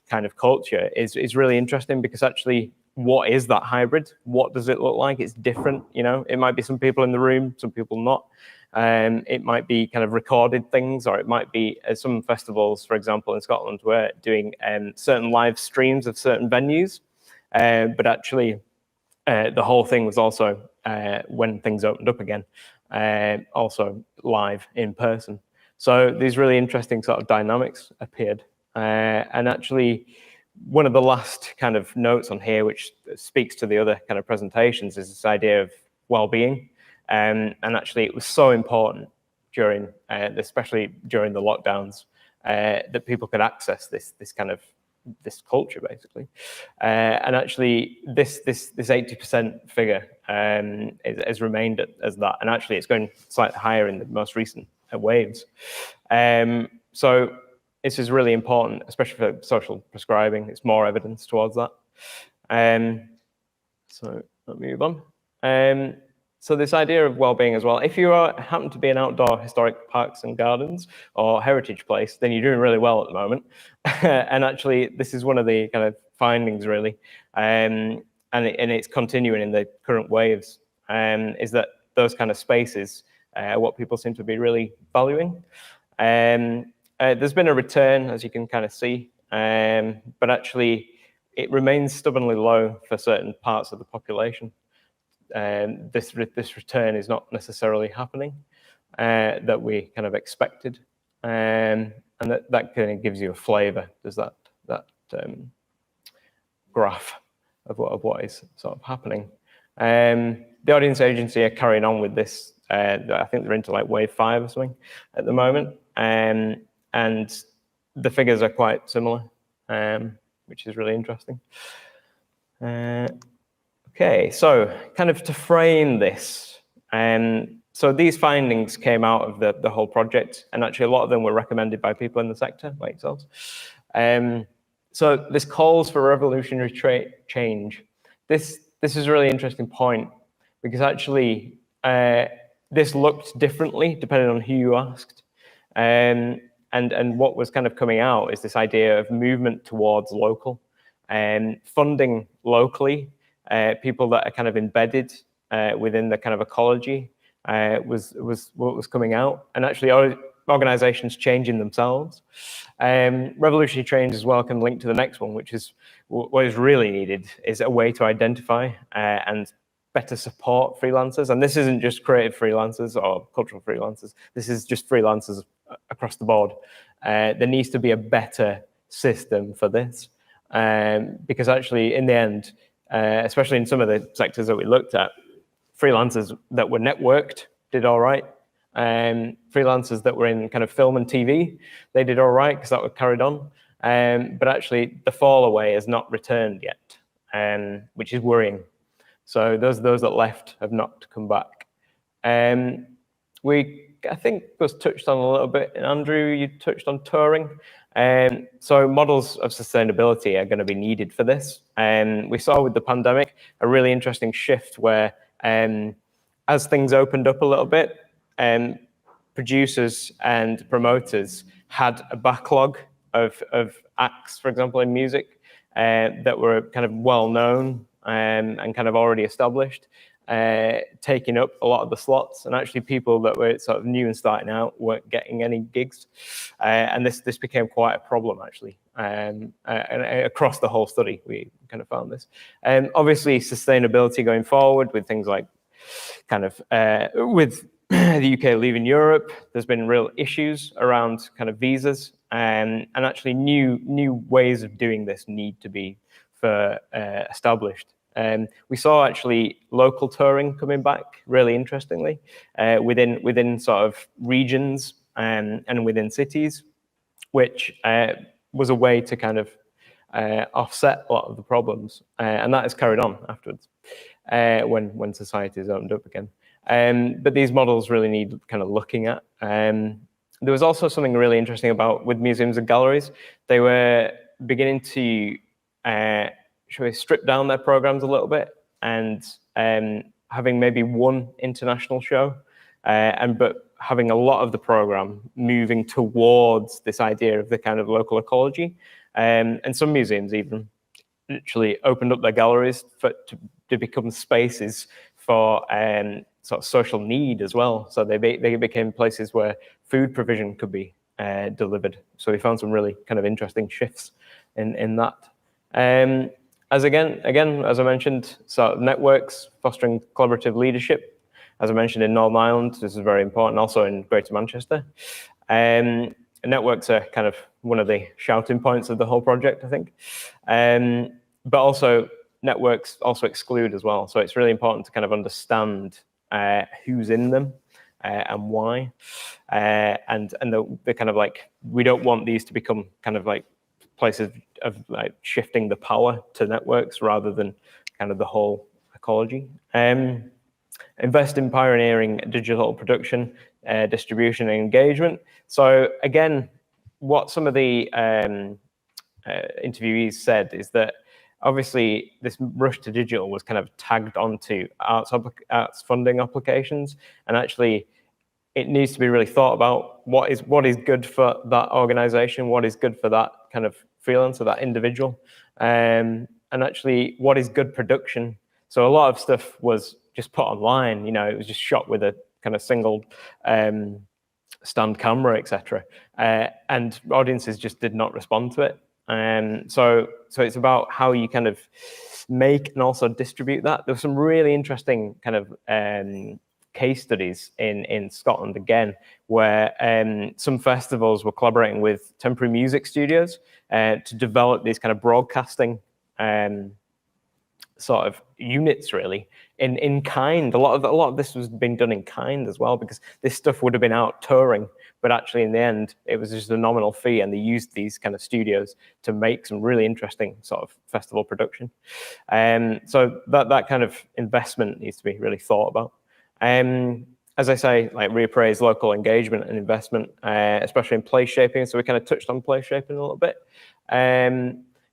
kind of culture is really interesting, because actually what is that hybrid? What does it look like? It's different, you know. It might be some people in the room, some people not. It might be kind of recorded things, or it might be some festivals, for example, in Scotland, were doing certain live streams of certain venues, but actually the whole thing was also, when things opened up again, also live in person. So these really interesting sort of dynamics appeared. And actually, one of the last kind of notes on here, which speaks to the other kind of presentations, is this idea of well-being. And actually, it was so important during, especially during the lockdowns, that people could access this culture, basically. And actually, this 80% figure has remained as that. And actually, it's going slightly higher in the most recent waves. So this is really important, especially for social prescribing. It's more evidence towards that. So let me move on. So this idea of well-being as well, if you happen to be an outdoor historic parks and gardens or heritage place, then you're doing really well at the moment. And actually, this is one of the kind of findings, really, and it's continuing in the current waves, is that those kind of spaces are what people seem to be really valuing. There's been a return, as you can kind of see, but actually, it remains stubbornly low for certain parts of the population. This return is not necessarily happening that we kind of expected, and that kind of gives you a flavour. There's that graph of what is sort of happening. The audience agency are carrying on with this. I think they're into like wave 5 or something at the moment, and the figures are quite similar, which is really interesting. Okay, so kind of to frame this, so these findings came out of the whole project, and actually a lot of them were recommended by people in the sector, like yourselves. So this calls for revolutionary change. This is a really interesting point, because actually this looked differently depending on who you asked. And what was kind of coming out is this idea of movement towards local, and funding locally. People that are kind of embedded within the kind of ecology was what was coming out, and actually organizations changing themselves. Revolutionary change as well can link to the next one, which is what is really needed is a way to identify and better support freelancers. And this isn't just creative freelancers or cultural freelancers. This is just freelancers across the board. There needs to be a better system for this, because actually in the end, especially in some of the sectors that we looked at, freelancers that were networked did all right. Freelancers that were in kind of film and TV, they did all right because that was carried on. But actually, the fall away has not returned yet, which is worrying. So those that left have not come back. I think was touched on a little bit. Andrew, you touched on touring. So models of sustainability are going to be needed for this. We saw with the pandemic a really interesting shift where, as things opened up a little bit, producers and promoters had a backlog of acts, for example, in music, that were kind of well known and kind of already established, taking up a lot of the slots, and actually people that were sort of new and starting out weren't getting any gigs, and this became quite a problem actually, and across the whole study we kind of found this. Obviously sustainability going forward with things like kind of with the UK leaving Europe, there's been real issues around kind of visas, and actually new ways of doing this need to be established. We saw actually local touring coming back really interestingly within sort of regions and within cities, which was a way to kind of offset a lot of the problems, and that has carried on afterwards when societies opened up again. But these models really need kind of looking at. There was also something really interesting about with museums and galleries. They were beginning to should we strip down their programs a little bit and having maybe one international show, but having a lot of the program moving towards this idea of the kind of local ecology, and some museums even literally opened up their galleries to become spaces for sort of social need as well. So they became places where food provision could be delivered. So we found some really kind of interesting shifts in that. As I mentioned, so networks fostering collaborative leadership. As I mentioned, in Northern Ireland, this is very important. Also in Greater Manchester, networks are kind of one of the shouting points of the whole project, I think. But also networks also exclude as well. So it's really important to kind of understand who's in them and why. And the kind of like, we don't want these to become kind of like places of like shifting the power to networks rather than kind of the whole ecology. Invest in pioneering digital production, distribution and engagement. So again, what some of the interviewees said is that obviously this rush to digital was kind of tagged onto arts funding applications, and actually it needs to be really thought about what is good for that organization, what is good for that kind of freelance or that individual, and actually what is good production. So a lot of stuff was just put online, you know, it was just shot with a kind of single stand camera, etc. And audiences just did not respond to it. So it's about how you kind of make and also distribute that. There were some really interesting kind of case studies in Scotland again, where some festivals were collaborating with temporary music studios to develop these kind of broadcasting sort of units, really, in kind. A lot of this was being done in kind as well, because this stuff would have been out touring, but actually in the end it was just a nominal fee, and they used these kind of studios to make some really interesting sort of festival production. So that kind of investment needs to be really thought about. As I say, like reappraise local engagement and investment, especially in place shaping. So we kind of touched on place shaping a little bit.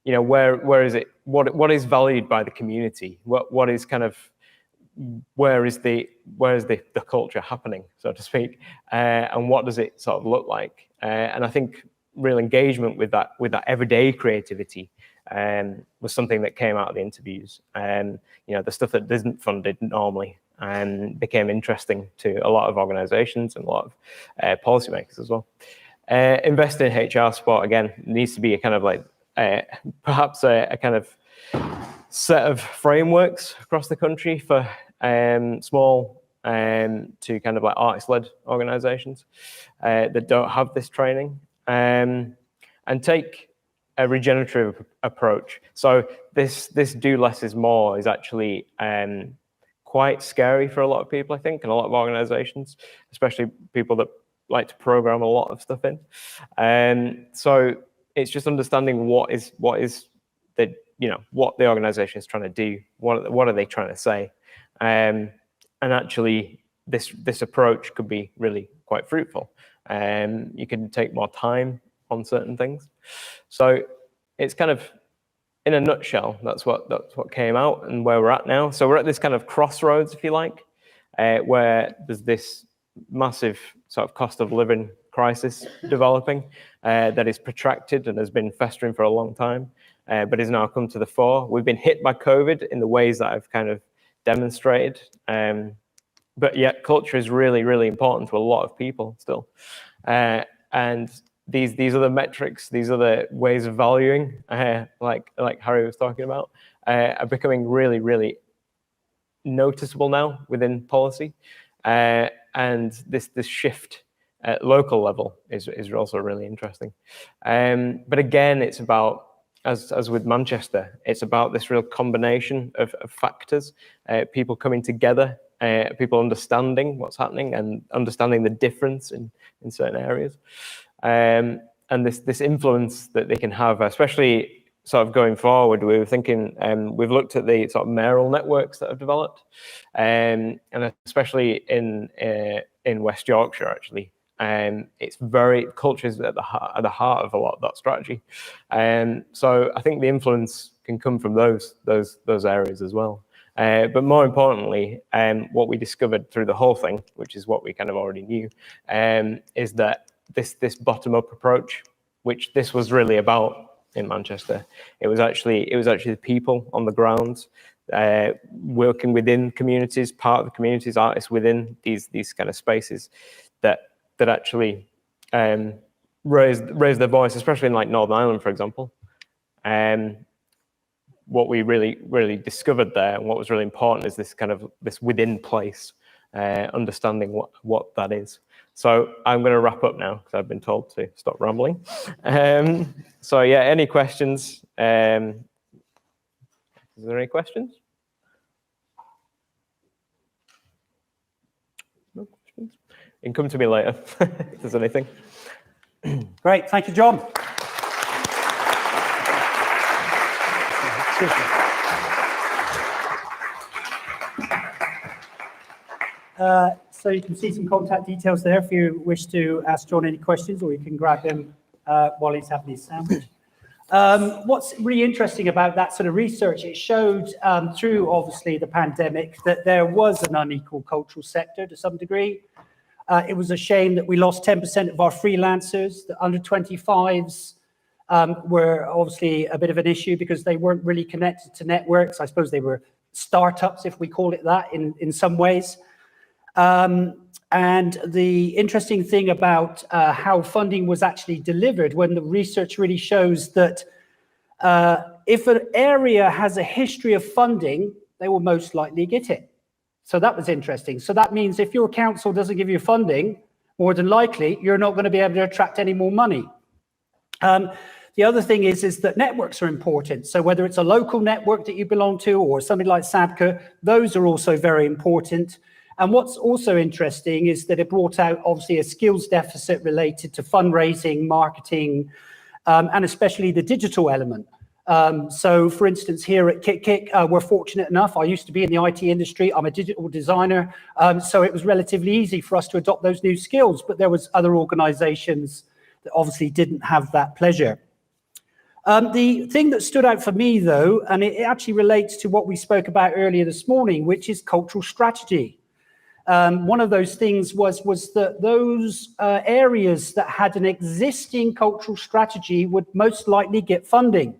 You know, where is it? What is valued by the community? What is kind of, where is the culture happening, so to speak, and what does it sort of look like? And I think real engagement with that everyday creativity was something that came out of the interviews. You know, the stuff that isn't funded normally became interesting to a lot of organisations and a lot of policymakers as well. Invest in HR support, again, needs to be a kind of like perhaps a kind of set of frameworks across the country for small to kind of like artist-led organisations that don't have this training, and take a regenerative approach. So this do less is more is actually quite scary for a lot of people, I think, and a lot of organisations, especially people that like to program a lot of stuff in. So it's just understanding what is the, you know, what the organisation is trying to do, what are they trying to say, and actually this approach could be really quite fruitful. You can take more time on certain things. So it's kind of, in a nutshell, that's what came out and where we're at now. So we're at this kind of crossroads, if you like, where there's this massive sort of cost of living crisis developing that is protracted and has been festering for a long time, but has now come to the fore. We've been hit by COVID in the ways that I've kind of demonstrated, but yet culture is really, really important to a lot of people still. And these are the metrics, these are the ways of valuing, like Harry was talking about, are becoming really, really noticeable now within policy. And this shift at local level is also really interesting. But again, it's about, as with Manchester, it's about this real combination of factors, people coming together, people understanding what's happening and understanding the difference in certain areas. And this influence that they can have, especially sort of going forward. We were thinking, we've looked at the sort of mayoral networks that have developed, and especially in West Yorkshire, actually. It's very, culture is at the heart of a lot of that strategy. So I think the influence can come from those areas as well. But more importantly, what we discovered through the whole thing, which is what we kind of already knew, is that this bottom-up approach, which this was really about, in Manchester. It was actually the people on the ground, working within communities, part of the communities, artists within these kind of spaces that actually raised their voice, especially in like Northern Ireland, for example. What we really discovered there, and what was really important, is this within place, understanding what that is. So I'm going to wrap up now because I've been told to stop rambling. So yeah, any questions? Is there any questions? No questions? You can come to me later if there's anything. Great, thank you, John. So you can see some contact details there if you wish to ask John any questions, or you can grab him while he's having his sandwich. What's really interesting about that sort of research, it showed through obviously the pandemic that there was an unequal cultural sector to some degree. It was a shame that we lost 10% of our freelancers. The under 25s were obviously a bit of an issue because they weren't really connected to networks. I suppose they were startups, if we call it that, in some ways. And the interesting thing about how funding was actually delivered, when the research really shows that if an area has a history of funding, they will most likely get it. So that was interesting. So that means if your council doesn't give you funding, more than likely, you're not going to be able to attract any more money. The other thing is that networks are important. So whether it's a local network that you belong to or something like SABCA, those are also very important. And what's also interesting is that it brought out obviously a skills deficit related to fundraising, marketing, and especially the digital element. So for instance, here at Kick, we're fortunate enough, I used to be in the IT industry, I'm a digital designer, so it was relatively easy for us to adopt those new skills, but there was other organizations that obviously didn't have that pleasure. The thing that stood out for me though, and it actually relates to what we spoke about earlier this morning, which is cultural strategy. One of those things was that those areas that had an existing cultural strategy would most likely get funding.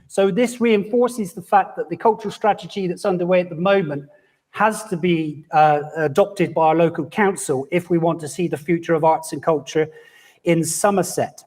So this reinforces the fact that the cultural strategy that's underway at the moment has to be adopted by our local council if we want to see the future of arts and culture in Somerset.